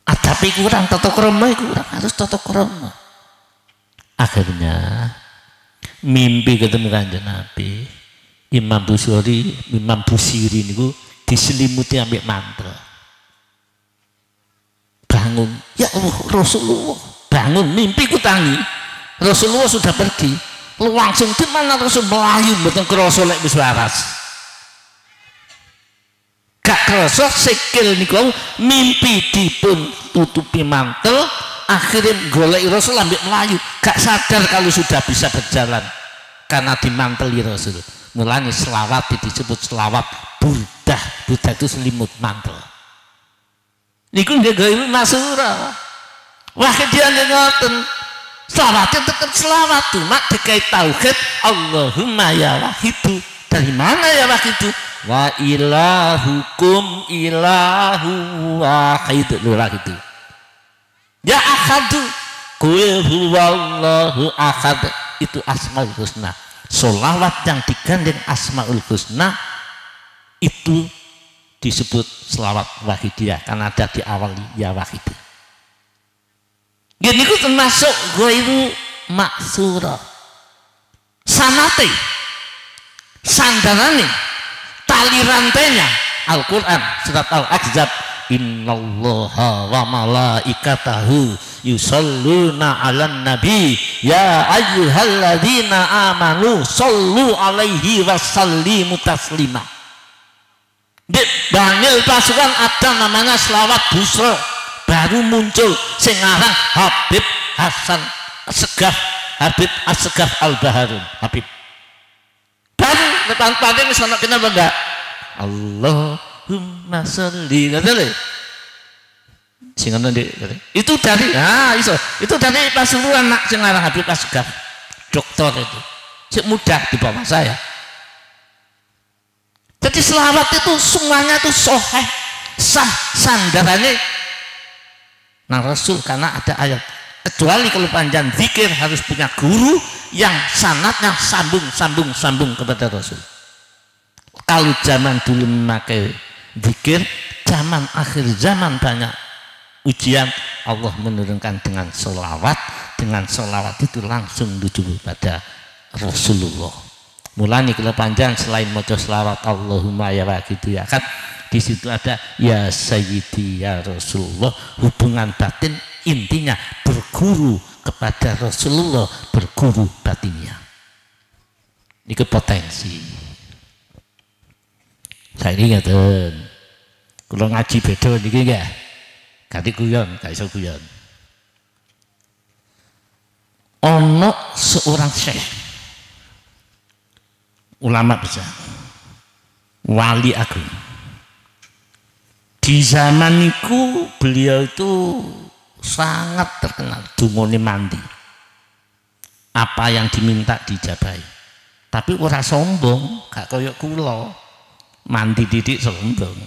A: Tapi kurang, tata krama kurang, harus tata krama. Akhirnya mimpi ketemu Kanjeng Nabi. Imam Busiri niku diselimuti ambek mantel. Bangun, ya Allah Rasulullah, bangun, mimpi ku tangi. Rasulullah sudah pergi. Langsung di mana Rasul melayu mboten krasa lek wis waras. Gak krasa sikil niku mimpi dipun tutupi mantel, akhirnya golek Rasul ambek melayu. Gak sadar kalau sudah bisa berjalan karena dimanteli Rasul. Mulanya selawat disebut selawat burdah. Burdah itu selimut mantel. Niku dia gawe masura. Wah dia ngoten. Selawatnya tetap selawat tuh, mak dikai tauhid Allahumma ya wahidu. Dari mana ya wahidu? Wa ilahukum ilahu wahid. Lurah itu. Ya ahadu. Qul huwallahu ahad. Itu asmaul husna. Sholawat yang digandeng asmaul husna itu disebut selawat wahidiyah karena ada di awal ya wahidu. Gini ku termasuk ghairu maksura. Sanate, sandarane, tali rantainya Al-Quran surat Al-Ahzab. Innallaha wa malaikatahu yusalluna 'alan nabi ya ayyuhalladzina amanu sallu 'alaihi wasallimu taslima. Di Bangil Pasukan ada namanya selawat busra. Baru muncul sing aran Habib Hasan Segaf, Habib Asgaf Al-Baharun, Habib. Baru depan paling wis ana kena enggak? Allahumma sholli ngene. Sing ana Dik. Itu dari itu dari Pasuruan nak sing aran Habib Asgaf. Doktor itu. Sik mudah di bawah saya. Jadi selawat itu semuanya itu sah sandarannya nah Rasul karena ada ayat kecuali kalau panjang zikir harus punya guru yang sanadnya sambung kepada Rasul. Kalau zaman dulu memakai zikir, zaman akhir zaman banyak ujian, Allah menurunkan dengan sholawat itu langsung menuju pada Rasulullah. Mulanya kalau panjang selain maca sholawat Allahumma ya gitu ya kan, di situ ada ya Sayyidi ya Rasulullah, hubungan batin intinya berguru kepada Rasulullah, berguru batinnya. Ini potensi. Saya ingatkan, kalau ngaji beda niki enggak, ganti guyon, gak iso guyon. Ono seorang syekh, ulama besar, wali agung. Di zaman itu beliau itu sangat terkenal, dungone mandi. Apa yang diminta dijabahi. Tapi ora sombong, gak koyok kula. Mandi didik sombong.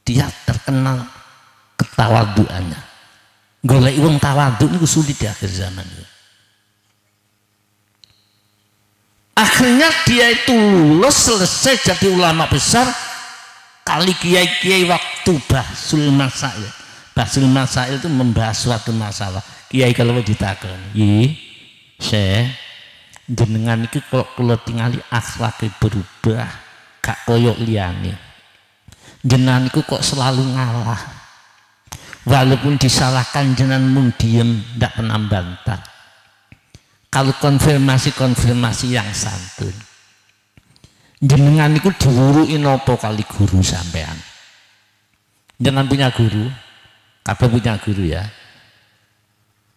A: Dia terkenal ketawaduannya. Golek wong tawadhu niku sulit di akhir zaman. Akhirnya dia itu lulus, selesai jadi ulama besar. Kali kiai-kiai waktu bahsul masail. Bahsul masail itu membahas suatu masalah. Kiai kalau ditakon, Syekh, jenengan iki kok kula tingali akhlake berubah, gak koyok liyane. Jenengan iku kok selalu ngalah. Walaupun disalahkan jenengan mung diem, ndak pernah bantah. Kalau konfirmasi yang santun. Jenengan iku diwuruki napa kali guru sampean? Jenengan punya guru? Kabeh punya guru ya.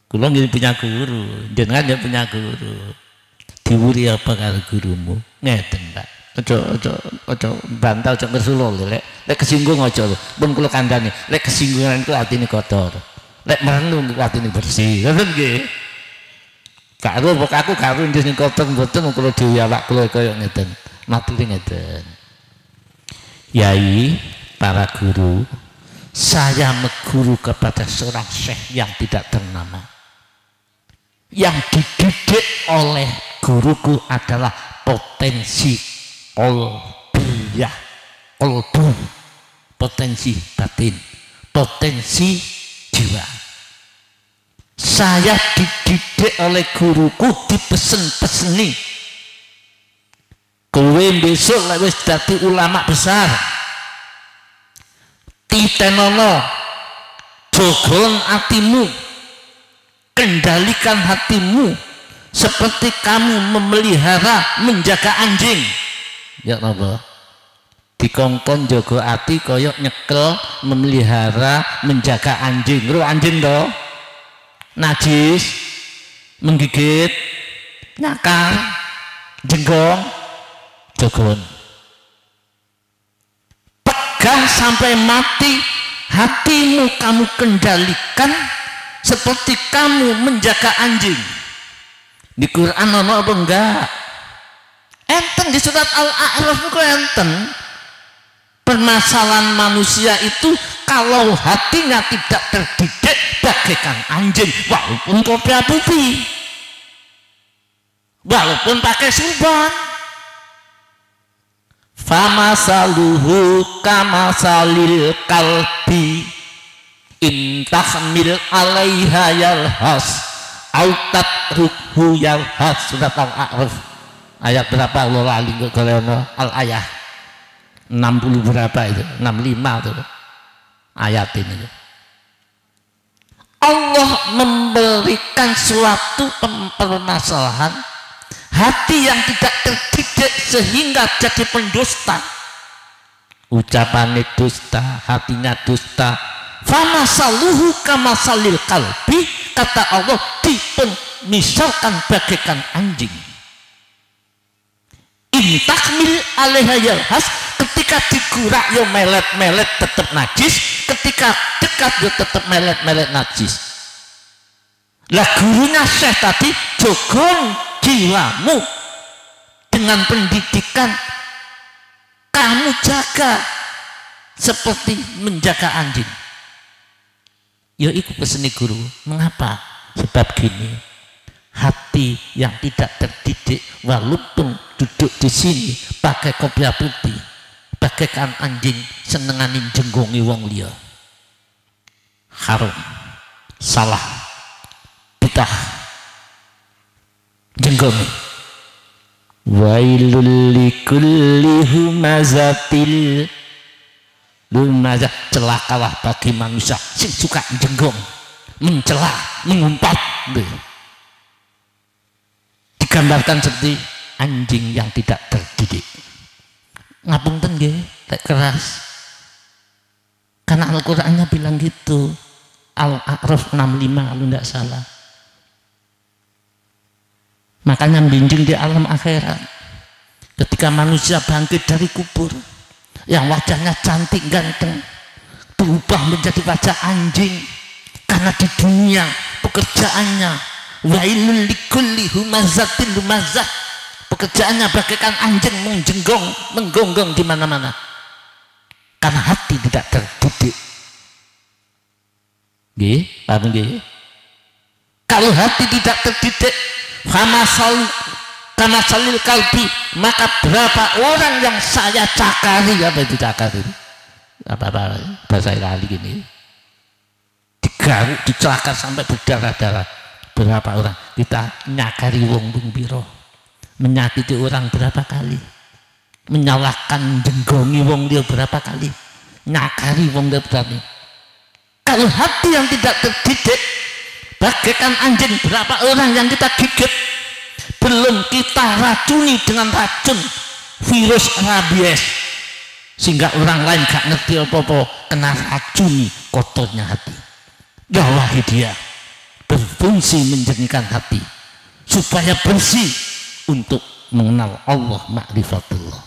A: Kula nggih punya guru, jenengan ya punya guru. Diwuri apa karo gurumu? Ngeten, Pak. Aja bantah, aja ngersulo lho. Lek kesinggung aja lho. Pun kula kandhani, lek kesinggungan iku atine kotor. Lek merenung atine bersih. Ngoten nggih. Karo aku karo sing kotor mboten kula dhewe awak kula kaya ngeten. Maturi ngeten. Yai, para guru, saya mengguru kepada seorang syekh yang tidak ternama. Yang dididik oleh guruku adalah potensi kolbu, potensi batin, potensi jiwa. Saya dididik oleh guruku, dipesen-peseni. Kowe besok lek wis dadi ulama besar, titenono, jogon hatimu, kendalikan hatimu seperti kamu memelihara, menjaga anjing. Ya napa? Dikongkon jaga ati koyok nyekel, memelihara, menjaga anjing. Lho anjing to najis, menggigit, nakal, jenggong, jogon. Pegang sampai mati, hatimu kamu kendalikan seperti kamu menjaga anjing. Di Quran ono apa enggak? Enten di surat Al-A'raf itu enten. Permasalahan manusia itu kalau hatinya tidak terdidik bagaikan anjing, walaupun kopi apupi, walaupun pakai surban. Famasaluhu kamasalil kalbi in tahmil alaiha yalhas au tatruhu yalhas. Surat Al-A'raf ayat berapa lo lali kalau al-ayah 60 berapa itu, 65 tuh ayat ini. Allah memberikan suatu permasalahan hati yang tidak terdidik sehingga jadi pendusta, ucapannya dusta, hatinya dusta. Famasaluhu kamasalil kalbi, kata Allah, dipun misalkan bagaikan anjing. Intakmil alaiha yalhas, ketika digurak yo melet-melet tetap najis, ketika dekat yo tetap melet-melet najis. Lah gurunya Syekh tadi, jogon jiwamu dengan pendidikan, kamu jaga seperti menjaga anjing. Ya ikut peseni guru. Mengapa? Sebab gini, hati yang tidak terdidik walaupun duduk di sini pakai kopiah putih, bagaikan anjing senenganin jenggongi wong liya. Haram, salah, bidah, jenggongi. Wailul likulli humazatil lumazah, celakalah bagi manusia sing suka jenggong, mencela, mengumpat. Digambarkan seperti anjing yang tidak terdidik. Ngapunten nggih, lek keras. Karena Al-Qur'annya bilang gitu. Al-A'raf 65 kalau tidak salah. Makanya menjunjung di alam akhirat. Ketika manusia bangkit dari kubur, yang wajahnya cantik ganteng berubah menjadi wajah anjing. Karena di dunia pekerjaannya wailul likulli humazatin lumazah, pekerjaannya bagaikan anjing menjenggong, menggonggong di mana-mana. Karena hati tidak terdidik. Nggih, paham nggih? Kalau hati tidak terdidik, kamasalil kalbi, maka berapa orang yang saya cakari, apa itu cakari? Apa bahasa Itali gini? Digaruk, dicelakar sampai berdarah-darah. Berapa orang kita nyakari wong biro, menyakiti orang berapa kali, menyalahkan jenggongi wong dia berapa kali, nyakari wong dia berapa. Kalau hati yang tidak terdidik bagaikan anjing, berapa orang yang kita gigit, belum kita racuni dengan racun virus rabies sehingga orang lain gak ngerti apa-apa, kena racuni kotornya hati. Ya Allah, dia berfungsi menjernihkan hati supaya bersih untuk mengenal Allah, ma'rifatullah.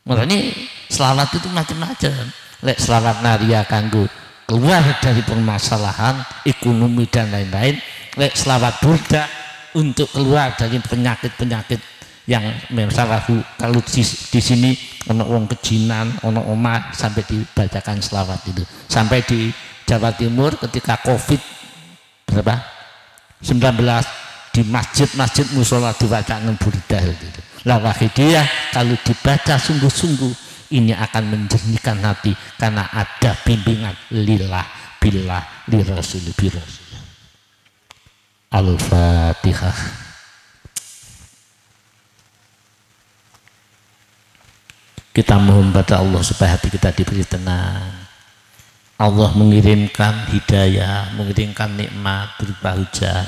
A: Makanya selawat itu macam-macam. Lek selawat naria kanggo keluar dari permasalahan ekonomi dan lain-lain. Lek selawat burda untuk keluar dari penyakit-penyakit yang misalnya kalau di sini ono wong kejinan, ono omah, sampai dibacakan selawat itu. Sampai di Jawa Timur ketika Covid berapa? 19 di masjid-masjid musola dibacakan burda itu. Lah wahidiyah kalau dibaca sungguh-sungguh ini akan menjernihkan hati karena ada bimbingan lillah billah li rasul bi rasul. Al-Fatihah. Kita mohon pada Allah supaya hati kita diberi tenang. Allah mengirimkan hidayah, mengirimkan nikmat berupa hujan.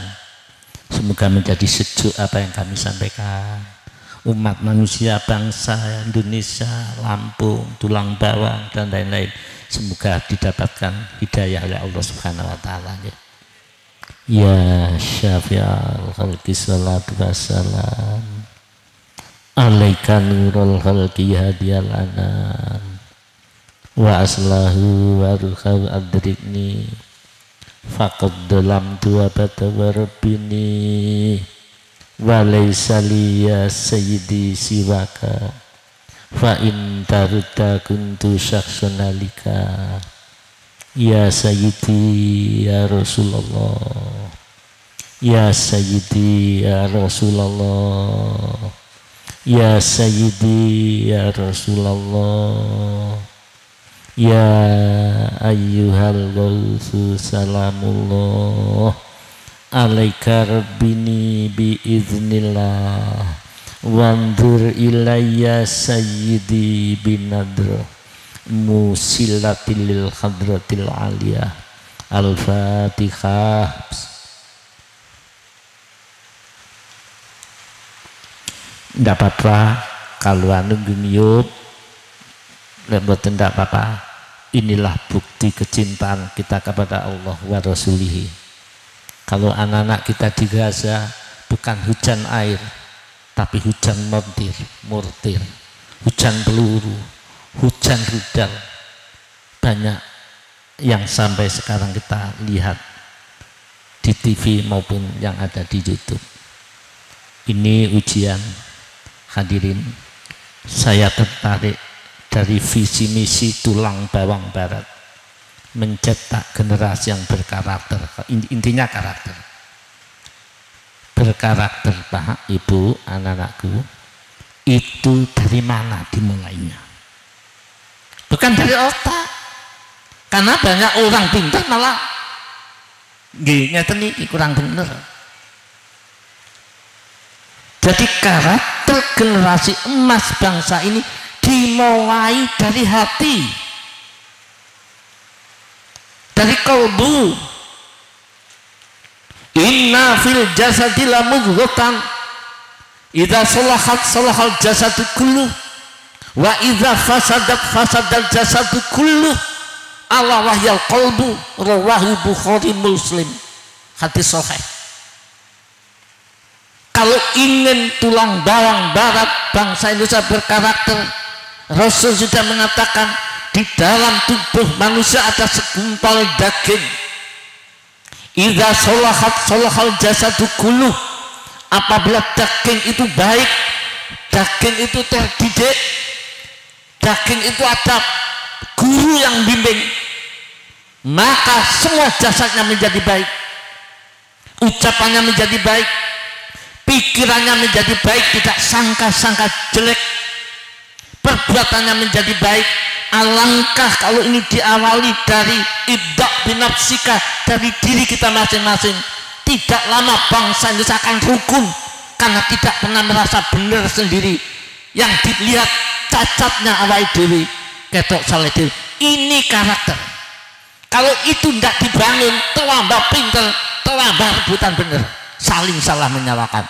A: Semoga menjadi sejuk apa yang kami sampaikan. Umat manusia, bangsa Indonesia, Lampung, tulang bawang dan lain-lain, semoga didapatkan hidayah oleh Allah Subhanahu wa taala. Ya syafi'al khalqi salatu wassalam alaika nurul khalqi hadiyal anam wa aslahu wa ruhaw adrikni faqad dalam dua bata warbini wa laysa liya sayyidi siwaka fa in tarudda kuntu syakhsunalika ya sayyidi ya Rasulullah ya sayyidi ya Rasulullah ya sayyidi ya Rasulullah ya ayyuhal ghawthu salamullah alaika rabbini biiznillah wanzur ilayya sayyidi binadr musilatil lil hadratil aliyah. Al-Fatihah. Tidak apa-apa kalau anu giniup, mboten tidak apa-apa. Inilah bukti kecintaan kita kepada Allah wa Rasulihi. Kalau anak-anak kita di Gaza bukan hujan air, tapi hujan murtir, hujan peluru, hujan rudal. Banyak yang sampai sekarang kita lihat di TV maupun yang ada di YouTube. Ini ujian, hadirin. Saya tertarik dari visi misi tulang bawang barat, mencetak generasi yang berkarakter. Intinya karakter. berkarakter, Pak, Ibu, anak-anakku, itu dari mana dimulainya? Bukan dari otak. Karena banyak orang pintar malah ngeten iki kurang bener. Jadi karakter generasi emas bangsa ini dimulai dari hati, dari kalbu. Inna fil jasadi la mudghatan idza salahat salahal jasadu kullu wa idza fasadat fasadal jasadu kullu ala wahyal qalbu rawahu Bukhari Muslim, hadis sahih. Kalau ingin tulang bawang barat bangsa Indonesia berkarakter, Rasul sudah mengatakan di dalam tubuh manusia ada segumpal daging. Idza salahat salahal jasadu kullu. Apabila daging itu baik, daging itu terdidik, daging itu ada guru yang bimbing, maka semua jasadnya menjadi baik, ucapannya menjadi baik, pikirannya menjadi baik, tidak sangka-sangka jelek, perbuatannya menjadi baik. Alangkah kalau ini diawali dari ibda binafsika, dari diri kita masing-masing. Tidak lama bangsa Indonesia akan rukun karena tidak pernah merasa benar sendiri. Yang dilihat cacatnya awal dewi, ketok salah dewi. Ini karakter. Kalau itu tidak dibangun, terlambat pinter, terlambat rebutan benar, saling salah menyalahkan.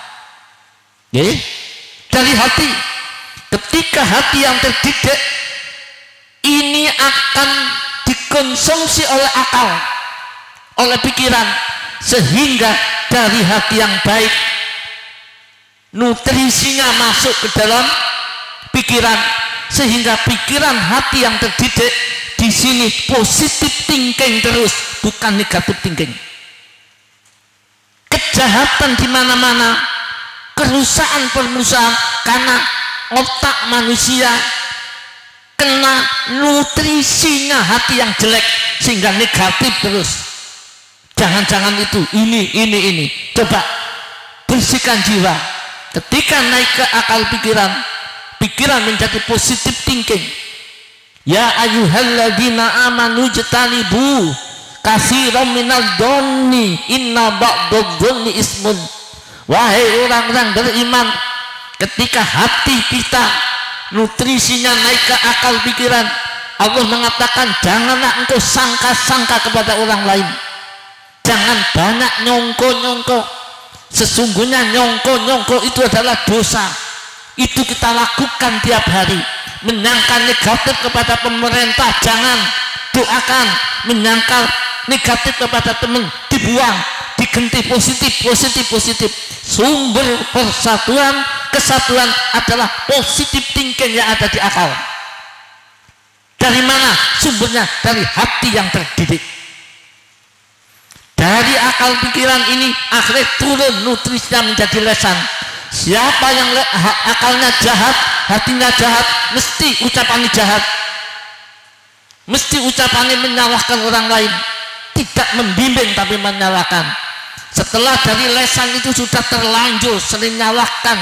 A: Jadi dari hati, ketika hati yang terdidik ini akan dikonsumsi oleh akal, oleh pikiran, sehingga dari hati yang baik nutrisinya masuk ke dalam pikiran, sehingga pikiran hati yang terdidik di sini positif thinking terus, bukan negatif thinking. Kejahatan di mana-mana, kerusakan perusahaan karena otak manusia kena nutrisinya hati yang jelek sehingga negatif terus. Jangan-jangan itu ini. Coba bersihkan jiwa. Ketika naik ke akal pikiran, pikiran menjadi positif thinking. Ya ayyuhalladzina amanu jtanibu katsiran minal dhanni inna ba'dadh dhanni ismun. Wahai orang-orang beriman, ketika hati kita nutrisinya naik ke akal pikiran, Allah mengatakan janganlah engkau sangka-sangka kepada orang lain, jangan banyak nyongko-nyongko. Sesungguhnya nyongko-nyongko itu adalah dosa. Itu kita lakukan tiap hari. Menyangka negatif kepada pemerintah jangan, doakan. Menyangka negatif kepada teman dibuang, diganti positif. Sumber persatuan kesatuan adalah positif thinking yang ada di akal. Dari mana sumbernya? Dari hati yang terdidik. Dari akal pikiran ini akhirnya turun nutrisinya menjadi lesan. Siapa yang akalnya jahat, hatinya jahat, mesti ucapannya jahat, mesti ucapannya menyalahkan orang lain, tidak membimbing tapi menyalahkan. Setelah dari lesan itu sudah terlanjur sering nyalahkan,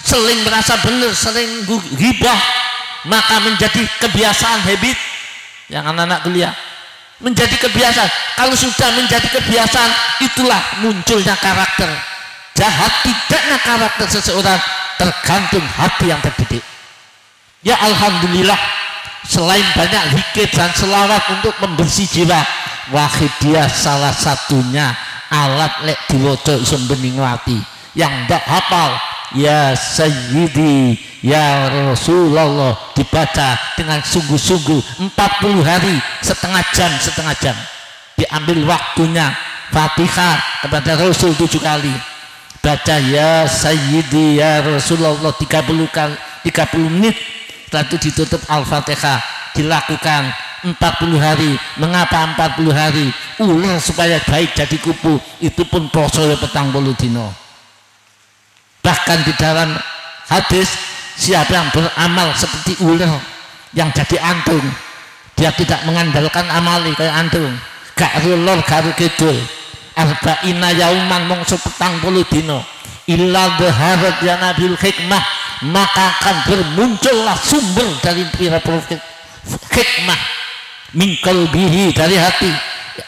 A: sering merasa benar, sering ghibah, maka menjadi kebiasaan, habit. Yang anak-anak kuliah menjadi kebiasaan. Kalau sudah menjadi kebiasaan, itulah munculnya karakter. Jahat tidaknya karakter seseorang tergantung hati yang terdidik. Ya alhamdulillah, selain banyak zikir dan selawat untuk membersih jiwa, wahidiyah salah satunya alat lek diwaca iso bening ati. Yang ndak hafal ya sayyidi ya Rasulullah dibaca dengan sungguh-sungguh 40 hari, setengah jam diambil waktunya. Fatihah kepada Rasul 7 kali, baca ya sayyidi ya Rasulullah 30 menit, setelah itu ditutup Al-Fatihah, dilakukan 40 hari. Mengapa 40 hari? Ular supaya baik jadi kupu, itu pun poso petang puluh dino. Bahkan di dalam hadis, siapa yang beramal seperti ular yang jadi antung, dia tidak mengandalkan amali kayak antung, gak rulor gak kidul, arba'ina yauman mongso 40 dina illa dhaharat ya nabil hikmah, maka akan bermuncullah sumber dari pira-pira hikmah min qalbihi, dari hati,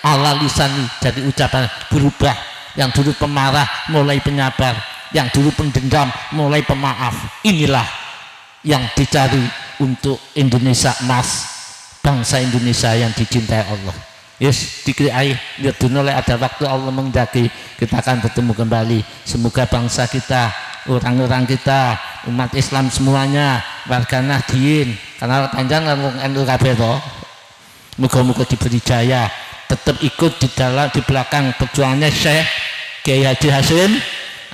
A: ala lisani, dari ucapan berubah. Yang dulu pemarah mulai penyabar, yang dulu pendendam mulai pemaaf. Inilah yang dicari untuk Indonesia emas, bangsa Indonesia yang dicintai Allah. Yes, dikriai lihat oleh ada waktu Allah menghendaki kita akan bertemu kembali. Semoga bangsa kita, orang-orang kita, umat Islam semuanya, warga Nahdien, karena panjang NU kabeh to. Muga-muga diberi jaya, tetap ikut di belakang perjuangannya Syekh Kiai Haji Hasyim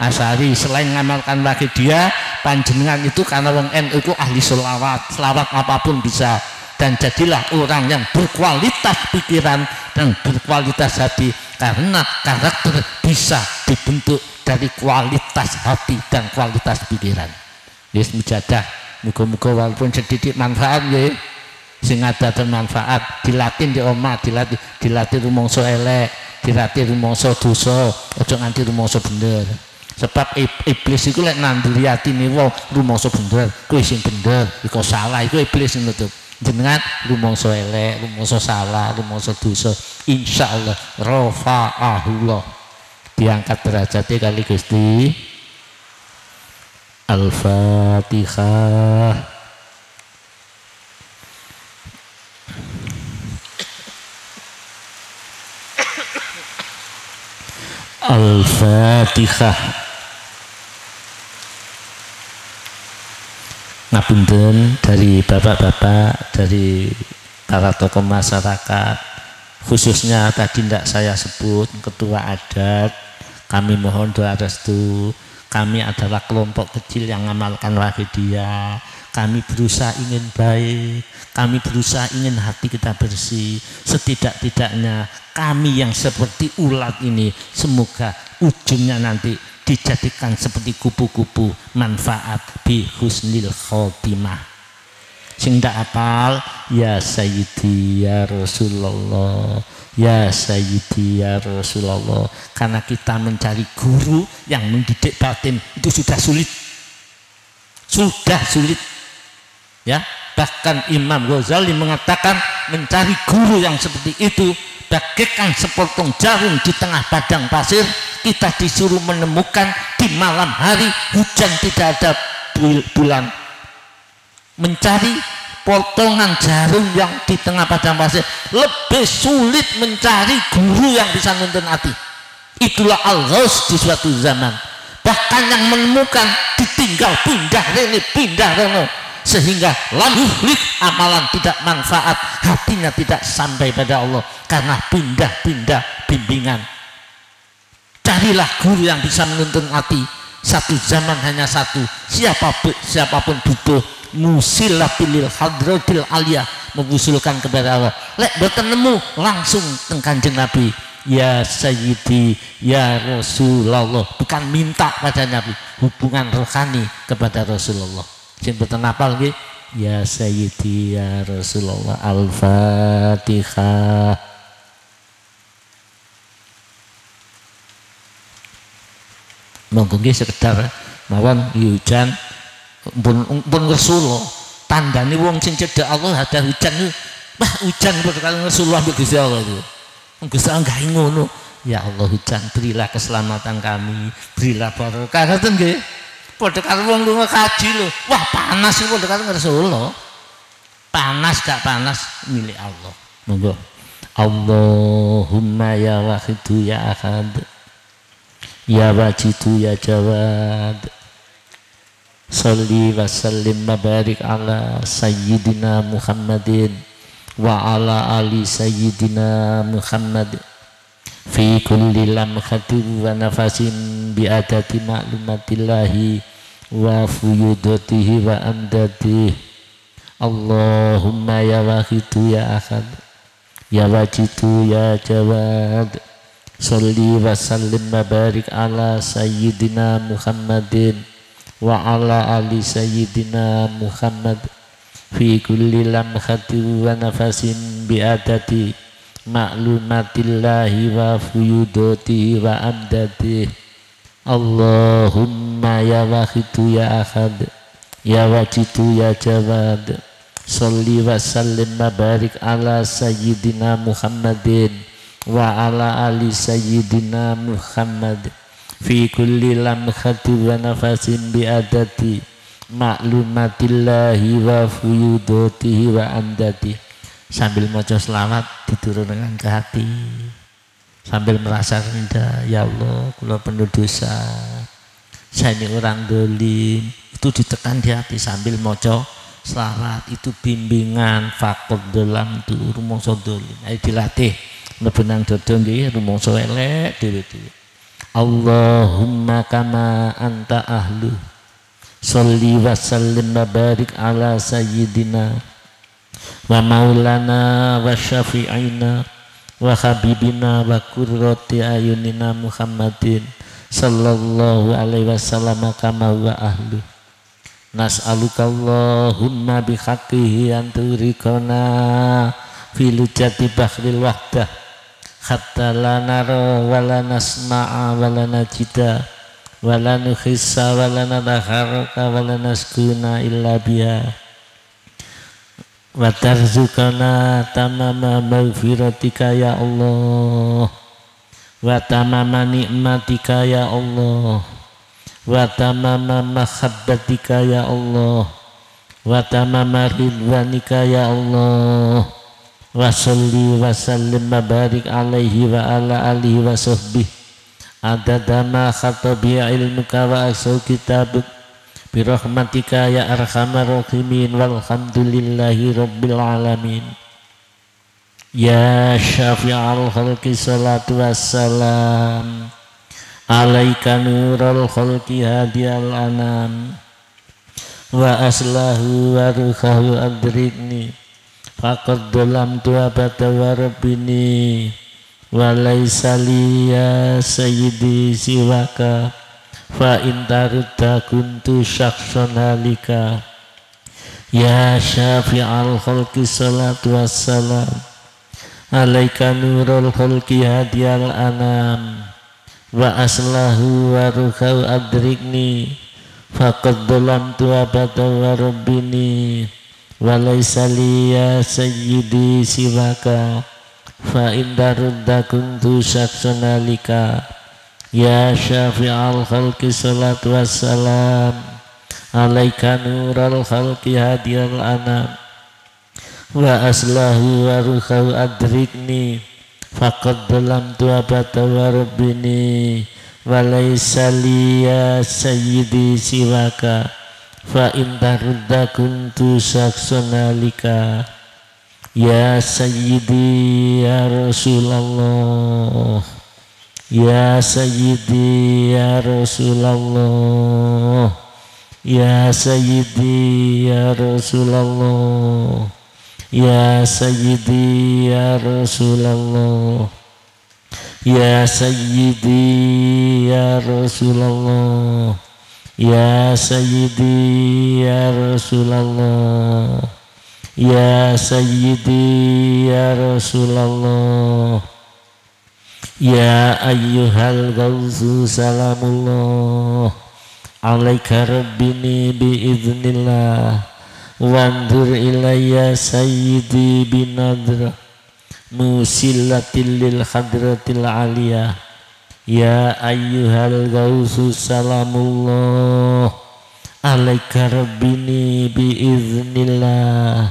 A: Asy'ari. Selain mengamalkan lagi dia, panjenengan itu karena wong NU itu ahli selawat apapun bisa. Dan jadilah orang yang berkualitas pikiran dan berkualitas hati, karena karakter bisa dibentuk dari kualitas hati dan kualitas pikiran. Yes, mujadah, muga-muga walaupun sedikit manfaat ya, sing ada bermanfaat, dilatih di omah, dilatih rumangsa elek, dilatih rumangsa dosa, aja nganti rumangsa bener. Sebab iblis itu lek nanduri atine wong rumangsa bener, kowe sing bener, iku salah, iku iblis sing nutup. Jenengan rumangsa elek, rumangsa salah, rumangsa dosa, insyaallah rafa'ahullah, diangkat derajatnya kali Gusti. Al-Fatihah. Al-Fatihah. Ngapunten dari bapak-bapak, dari para tokoh masyarakat, khususnya tadi tidak saya sebut ketua adat, kami mohon doa restu. Kami adalah kelompok kecil yang mengamalkan wahidiyah. Kami berusaha ingin baik, kami berusaha ingin hati kita bersih. Setidak-tidaknya kami yang seperti ulat ini, semoga ujungnya nanti dijadikan seperti kupu-kupu, manfaat bi husnil khotimah. Sing ndak apal, ya Sayyidi ya Rasulullah, ya Sayyidi ya Rasulullah. Karena kita mencari guru yang mendidik batin itu sudah sulit, ya. Bahkan Imam Ghazali mengatakan mencari guru yang seperti itu bagaikan sepotong jarum di tengah padang pasir. Kita disuruh menemukan di malam hari hujan tidak ada bulan, mencari potongan jarum yang di tengah padang pasir lebih sulit mencari guru yang bisa nuntun hati. Itulah al-ghaus di suatu zaman. Bahkan yang menemukan ditinggal pindah rene, sehingga lam yuhlik, amalan tidak manfaat, hatinya tidak sampai pada Allah karena pindah-pindah bimbingan. Carilah guru yang bisa menuntun hati. Satu zaman hanya satu, siapapun butuh musilatil hadratil aliyah, mengusulkan kepada Allah. Lek boten nemu langsung teng Kanjeng Nabi, ya Sayyidi ya Rasulullah, bukan minta pada Nabi, hubungan rohani kepada Rasulullah. Sing boten hafal nggih, ya Sayyidi ya Rasulullah. Al-Fatihah. Monggo nggih sekedar mawon hujan pun Rasulullah, tandane wong sing cedhak Allah ada hujan itu, wah hujan karo Rasulullah mbek Gusti Allah itu. Gusti Allah gawe ngono, ya Allah hujan berilah keselamatan kami, berilah barokah. Ngoten nggih. Padha karo wong lunga kaji lho, wah panas iki padha karo Rasulullah. Panas gak panas milik Allah. Monggo. Allahumma ya wahidu ya ahad, ya wajidu ya jawad, salli wa sallim wa barik ala sayyidina Muhammadin wa ala ali sayyidina Muhammad fi kulli lamhatin wa nafasin bi adati ma'lumatillahi wa fuyudatihi wa amdadihi. Allahumma ya wahidu ya ahad, ya wajidu ya jawad, salli wa sallim wa barik ala sayyidina Muhammadin wa ala ali sayyidina Muhammad fi kulli lamhatin wa nafasin bi adati ma'lumatillahi wa fuyudatihi wa amdatihi. Allahumma ya wahidu ya ahad ya wajidu ya jawad, sholli wa sallim wa barik ala sayyidina Muhammadin wa ala ali sayyidina Muhammad fi kulli lamhati wa nafasin bi adati ma'lumatillahi wa fuyudatihi wa amdatihi. Sambil maca selawat diturunkan ke hati, sambil merasa rendah, ya Allah kula penuh dosa, saya ini orang dolim, itu ditekan di hati sambil maca selawat. Itu bimbingan fakir dalam tuh rumangsa dolim. Ayo dilatih benang dodo nggih rumangsa elek dhewe-dhewe. Allahumma kama anta ahlu sholli wa sallim wa barik ala sayyidina wa maulana wa syafi'ina wa habibina wa qurrati ayunina Muhammadin sallallahu alaihi wasallam kama wa ahlu. Nas'aluka Allahumma bihaqqihi anturikona fi lujati bahril wahdah hatta la nara wa la nasma'a wa la najida wa la nukhissa wa la nadharaka wa la naskuna illa biha wa tarzukana tamama maghfiratika ya Allah wa tamama nikmatika ya Allah wa tamama mahabbatika ya Allah wa tamama ridwanika ya Allah wa sholli wa sallim wa barik alaihi wa ala alihi wa sahbihi adada ma khatabi ilmuka wa aksau kitabuk birahmatika ya arhamar rahimin walhamdulillahi rabbil alamin. Ya syafi'al khalqi salatu wassalam alaika nurul khalqi hadiyal anam wa aslahu wa ruhahu adrikni faqad dalam tuabata wa rabbini wa laysa liya sayyidi siwaka fa intarudda kuntu syakhsan halika. Ya syafi'al khalqi salatu wassalam alaika nurul khalqi hadiyal anam wa aslahu wa ruhau adrikni faqad dalamtu abada wa rabbini wa laysa liya sayyidi siwaka fa intarudda kuntu syakhsan halika. Ya syafi'al khalqi salatu wassalam alaika nurul khalqi hadiyal anam wa aslahu wa ruhau adrikni faqad dalamtu abada wa rabbini wa laysa liya sayyidi siwaka fa intarudda kuntu syakhsan halika. Ya sayyidi ya Rasulullah, ya sayyidi ya Rasulullah, ya sayyidi ya Rasulullah, ya sayyidi ya Rasulullah, ya sayyidi ya Rasulullah, ya sayyidi ya Rasulullah, ya sayyidi ya Rasulullah. Ya ayyuhal ghawthu salamullah alaika rabbini biiznillah wandur ilayya sayyidi binadra musillatil lil hadratil aliyah. Ya ayyuhal ghawthu salamullah alaika rabbini biiznillah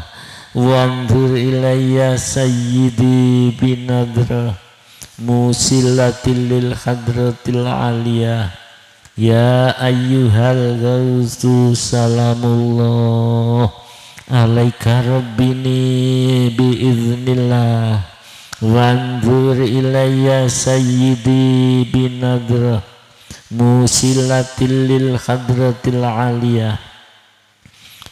A: wandur ilayya sayyidi binadra musillatil lil hadratil aliyah. Ya ayyuhal ghawthu salamullah alaika rabbini biiznillah wanzur ilayya sayyidi binadra musillatil lil hadratil aliyah.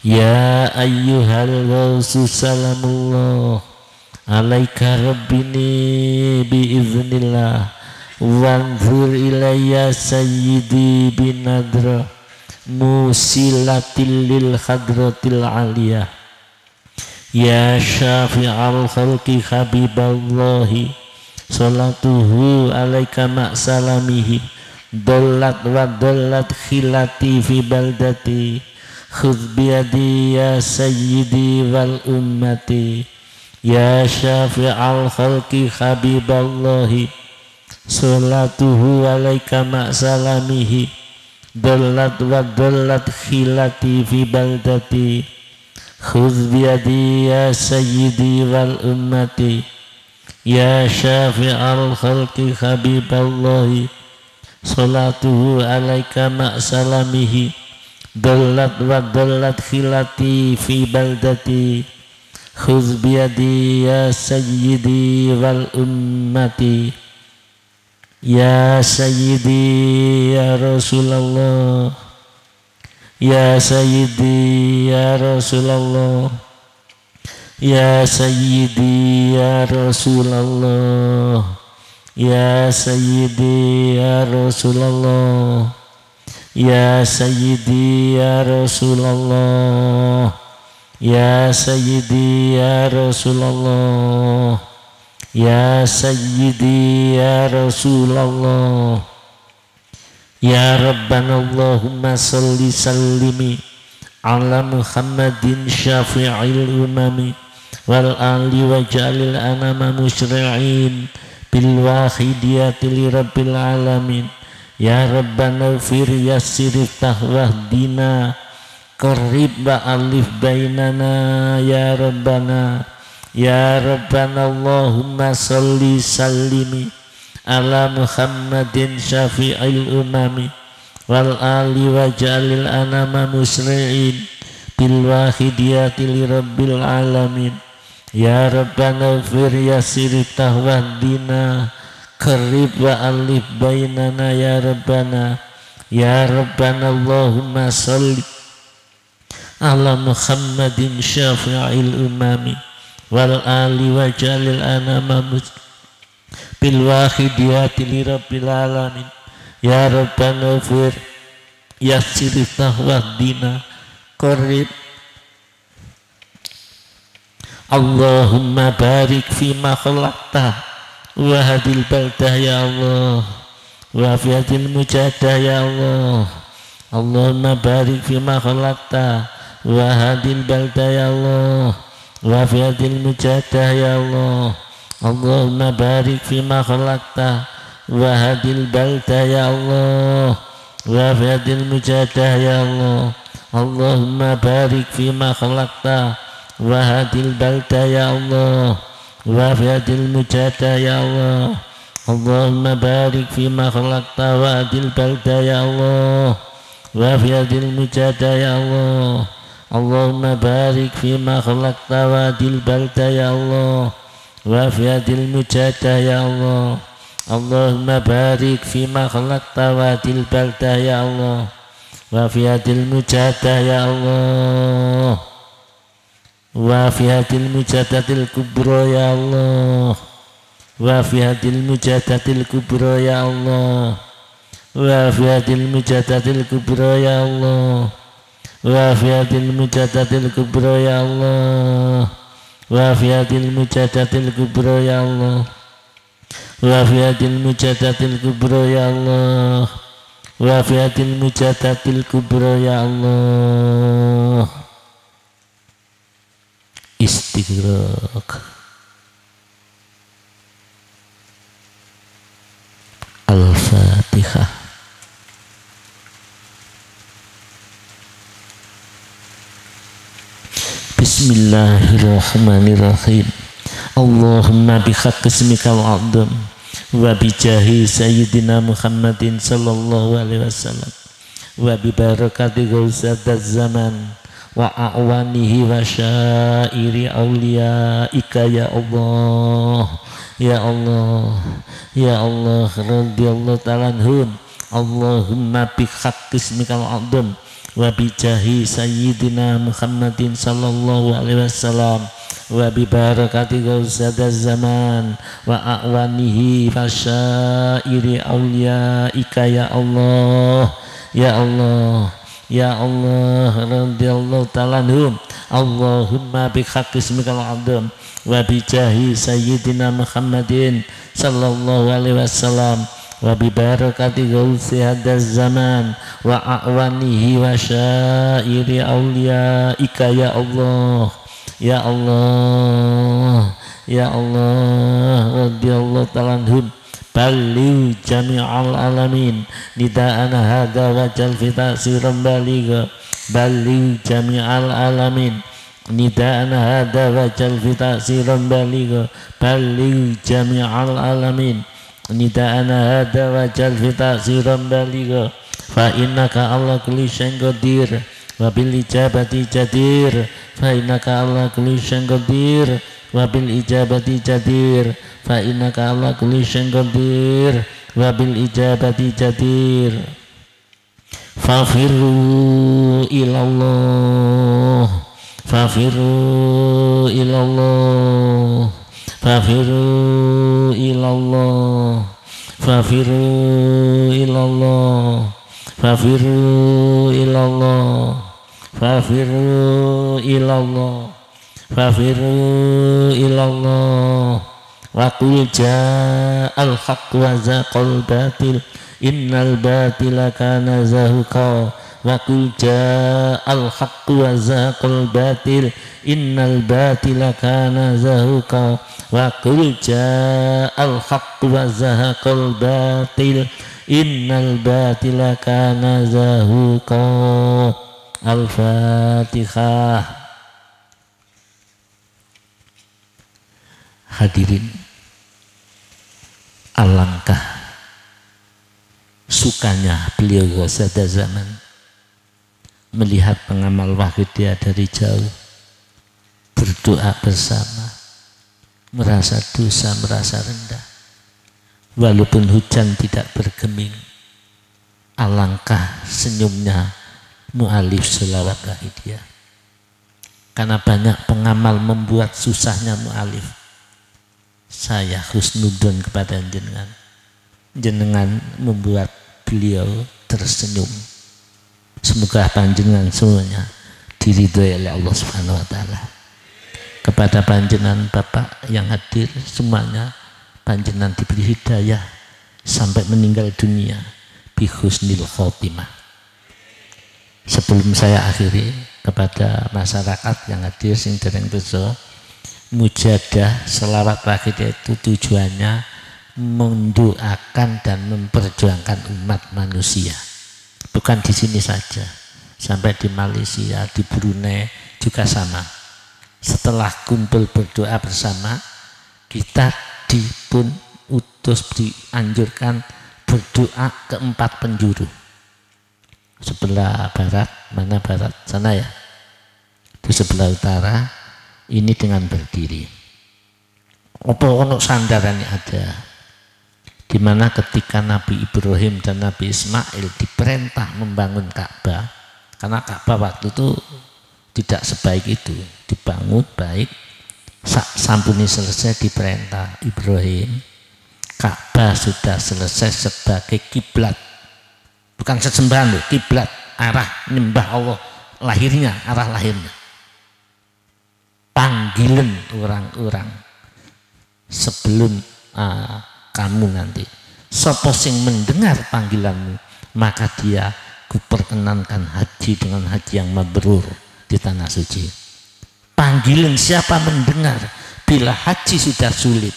A: Ya ayyuhal ghawthu salamullah alaika rabbini biiznillah wanzur ilayya sayyidi binadra musillatil lil hadratil aliyah. Ya syafi'al khalqi habiballahi salatuhu alaika ma'salamihi dollat wa dollat khilati fi baldati khudh biyadi ya sayyidi wal ummati ya syafi'al khalqi habiballahi salatuhu alaika ma'salamihi dollat wa dollat khilati fi baldati khudh biyadi ya sayyidi wal ummati ya syafi'al khalqi habiballahi salatuhu alaika ma'salamihi dollat wa dollat khilati fi baldati khudh biyadi ya sayyidi wal ummati ya sayyidi ya Rasulullah ya sayyidi ya Rasulullah ya sayyidi ya Rasulullah ya sayyidi ya Rasulullah ya sayyidi ya Rasulullah ya sayyidi ya Rasulullah ya sayyidi ya Rasulullah ya Rabbana Allahumma salli sallimi ala Muhammadin syafi'il umami wal ali wa ja'alil anama musyri'in bil wahidiyati li rabbil alamin ya Rabbana ufir yassir tahwahdina qarrib wa alif bainana ya Rabbana Allahumma salli sallimi ala Muhammadin syafi'il umami wal ali wa ja'alil anama musri'in bil wahidiyati li rabbil alamin ya Rabbana ufir yassir tahwahdina qarrib wa alif bainana ya Rabbana Allahumma salli ala Muhammadin syafi'il umami wal ali wa ja'alil anama bil wahidiyati li rabbil alamin ya Rabbana ufir yassir tahwahdina qarrib Allahumma barik fi ma khalaqta wa hadil baldah ya Allah wa fi hadil mujadah ya Allah Allahumma barik fi ma khalaqta wa hadil baldah ya Allah wa fi hadil mujadah ya Allah Allahumma barik fi ma khalaqta wa hadil baldah ya Allah wa fi hadil mujadah ya Allah Allahumma barik fi ma khalaqta wa hadil baldah ya Allah wa fi hadil mujadah ya Allah Allahumma barik fi ma khalaqta wa hadil baldah ya Allah wa fi hadil mujadah ya Allah Allahumma barik fi ma khalaqta wa hadil baldah ya Allah wa fi hadil mujadah ya Allah Allahumma barik fi ma khalaqta wa hadil baldah ya Allah wa fi hadil mujadah ya Allah wa fi hadil mujadatil kubra ya Allah wa fi hadil mujadatil kubra ya Allah wa fi hadil mujadatil kubra ya Allah wa fi hadil mujadatil kubra ya Allah wa fi hadil mujadatil kubra ya Allah wa fi hadil mujadatil kubra ya Allah wa fi hadil mujadatil kubra ya Allah. Istighraq. Al-Fatihah. Bismillahirrahmanirrahim. Allahumma bihaqqi ismikal a'zam wa bijahi sayyidina Muhammadin sallallahu alaihi wasallam wa bi barakati ghausataz zaman wa a'wanihi wa syairi awliyaika ya Allah ya Allah ya Allah radhiyallahu ta'ala anhum. Allahumma bihaqqi ismikal a'zam wa bijahi sayyidina Muhammadin sallallahu alaihi wasallam wa bi barakati ghausataz zaman wa a'wanihi wa syairi awliyaika ya Allah ya Allah ya Allah radhiyallahu ta'ala anhum. Allahumma bihaqqi ismikal azam wa bijahi sayyidina Muhammadin sallallahu alaihi wasallam wa bi barakati ghausi hadzal zaman wa a'wanihi wa syairi auliyaika ya Allah ya Allah ya Allah radhiyallahu ta'ala anhum. Balligh jami'al alamin nida'ana hadza wajal fi ta'siran baligha. Balligh jami'al alamin nida'ana hadza wajal fi ta'siran baligha. Balligh jami'al alamin nida'ana hadza wajal fi ta'siran baligha. Fa innaka ala kulli syai'in qadir wa bil ijabati jadir. Fa innaka ala kulli syai'in qadir wa bil ijabati jadir. Fa innaka ala kulli syai'in qadir wa bil ijabati jadir. Fafirru ilallah fafirru ilallah fafirru ilallah fafirru ilallah fafirru ilallah fafirru ilallah fafirru ilallah. Wa qul ja'al haqq wa zaqal batil innal batila kana zahuqa. Wa qul ja'al haqq wa zaqal batil innal batila kana zahuqa. Wa qul ja'al haqq wa zaqal batil innal batila kana zahuqa. Al-Fatihah. Hadirin, alangkah sukanya beliau Ghosada zaman melihat pengamal Wahidiyah dari jauh, berdoa bersama, merasa dosa, merasa rendah, walaupun hujan tidak bergeming. Alangkah senyumnya mu'alif sholawat Wahidiyah, karena banyak pengamal membuat susahnya mu'alif. Saya husnudon kepada jenengan, jenengan membuat beliau tersenyum. Semoga panjenengan semuanya diridhoi oleh Allah Subhanahu wa taala. Kepada panjenengan Bapak yang hadir semuanya, panjenengan diberi hidayah sampai meninggal dunia bi husnil khotimah. Sebelum saya akhiri, kepada masyarakat yang hadir sing dereng dosa, mujadah selawat Wahidiyah itu tujuannya mendoakan dan memperjuangkan umat manusia. Bukan di sini saja, sampai di Malaysia, di Brunei juga sama. Setelah kumpul berdoa bersama, kita pun dianjurkan berdoa ke 4 penjuru. Sebelah barat, mana barat? Sana ya. Di sebelah utara, ini dengan berdiri. Apa ono sandarannya ada? Di mana ketika Nabi Ibrahim dan Nabi Ismail diperintah membangun Ka'bah, karena Ka'bah waktu itu tidak sebaik itu, dibangun baik. Sampuni selesai diperintah Ibrahim, Ka'bah sudah selesai sebagai kiblat, bukan sesembahan loh, kiblat, arah nyembah Allah, lahirnya, arah lahirnya. Panggilan orang-orang sebelum kamu nanti, sapa sing mendengar panggilanmu, maka dia kuperkenankan haji dengan haji yang mabrur di tanah suci. Panggilan siapa mendengar bila haji sudah sulit,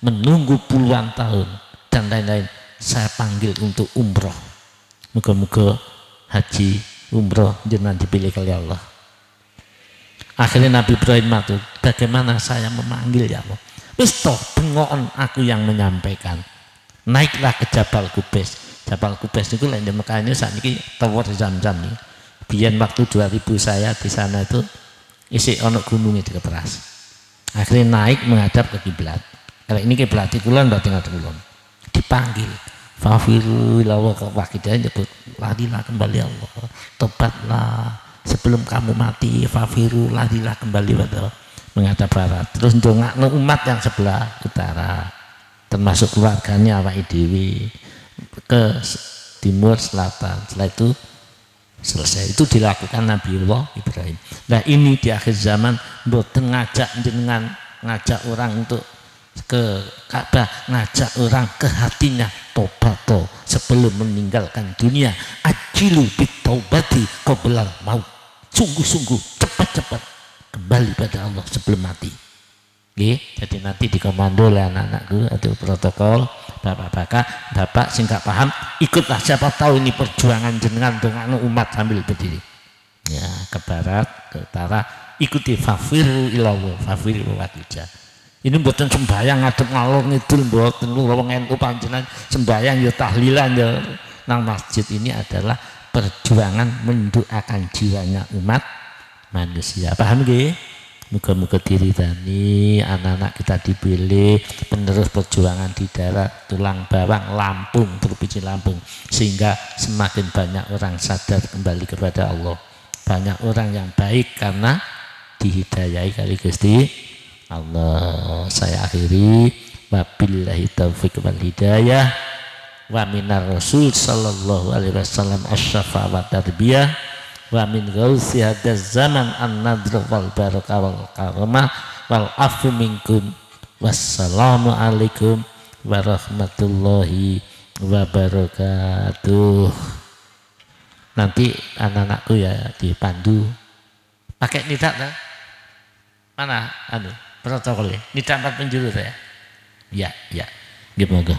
A: menunggu puluhan tahun dan lain-lain, saya panggil untuk umroh. Moga-moga haji umroh jangan dipilih oleh Allah. Akhirnya Nabi Ibrahim matur, bagaimana saya memanggil ya Allah? Wis toh bengoken aku yang menyampaikan. Naiklah ke Jabal Qubais. Jabal Qubais itu lain di Mekah ini saat ini tower Zam-Zam ini. Biyen waktu 2000 saya di sana itu isi ono gunungnya di keperas. Akhirnya naik menghadap ke kiblat. Kalau ini kiblat kulon berarti ngadep kulon. Dipanggil. Fafiru ilawa Wahidiyah nyebut, larilah kembali Allah. Tobatlah. Sebelum kamu mati, fafiru, larilah kembali pada menghadap barat. Terus ndongakno umat yang sebelah utara, termasuk keluarganya awake dhewe, ke timur selatan. Setelah itu Selesai. Itu dilakukan Nabiullah Ibrahim. Nah ini di akhir zaman mboten ngajak jenengan, ngajak orang untuk ke Ka'bah, ngajak orang ke hatinya tobato sebelum meninggalkan dunia. Ajilu bitaubati qoblal maut. Sungguh-sungguh cepat-cepat kembali pada Allah sebelum mati. Jadi nanti dikomando oleh anak-anakku atau protokol bapak sing gak paham ikutlah, siapa tahu ini perjuangan jenengan dengan umat sambil berdiri ya, ke barat ke utara, ikuti fafiru ilallah fafiru watija. Ini buatan sembahyang ngadep ngalor ngidul, buatan lu NU panjenengan sembahyang ya tahlilan ya nang masjid. Ini adalah perjuangan mendoakan jiwanya umat manusia. Paham nggih? Muga-muga diridani anak-anak kita dipilih penerus perjuangan di darat, tulang bawang Lampung, provinsi Lampung, sehingga semakin banyak orang sadar kembali kepada Allah, banyak orang yang baik karena dihidayai kali Gusti Allah. Saya akhiri, wabillahi taufiq wal hidayah, wa minar rasul sallallahu alaihi wasallam asy-syafa' wa tarbiyah, wa min ghausi hadaz zaman an-nadr wal barakah wal karamah wal afu minkum. Wassalamu alaikum warahmatullahi wabarakatuh. Nanti anak-anakku ya dipandu pakai nidak dah. Mana anu protokolnya? Nidak 4 penjuru saya. Ya, gimana?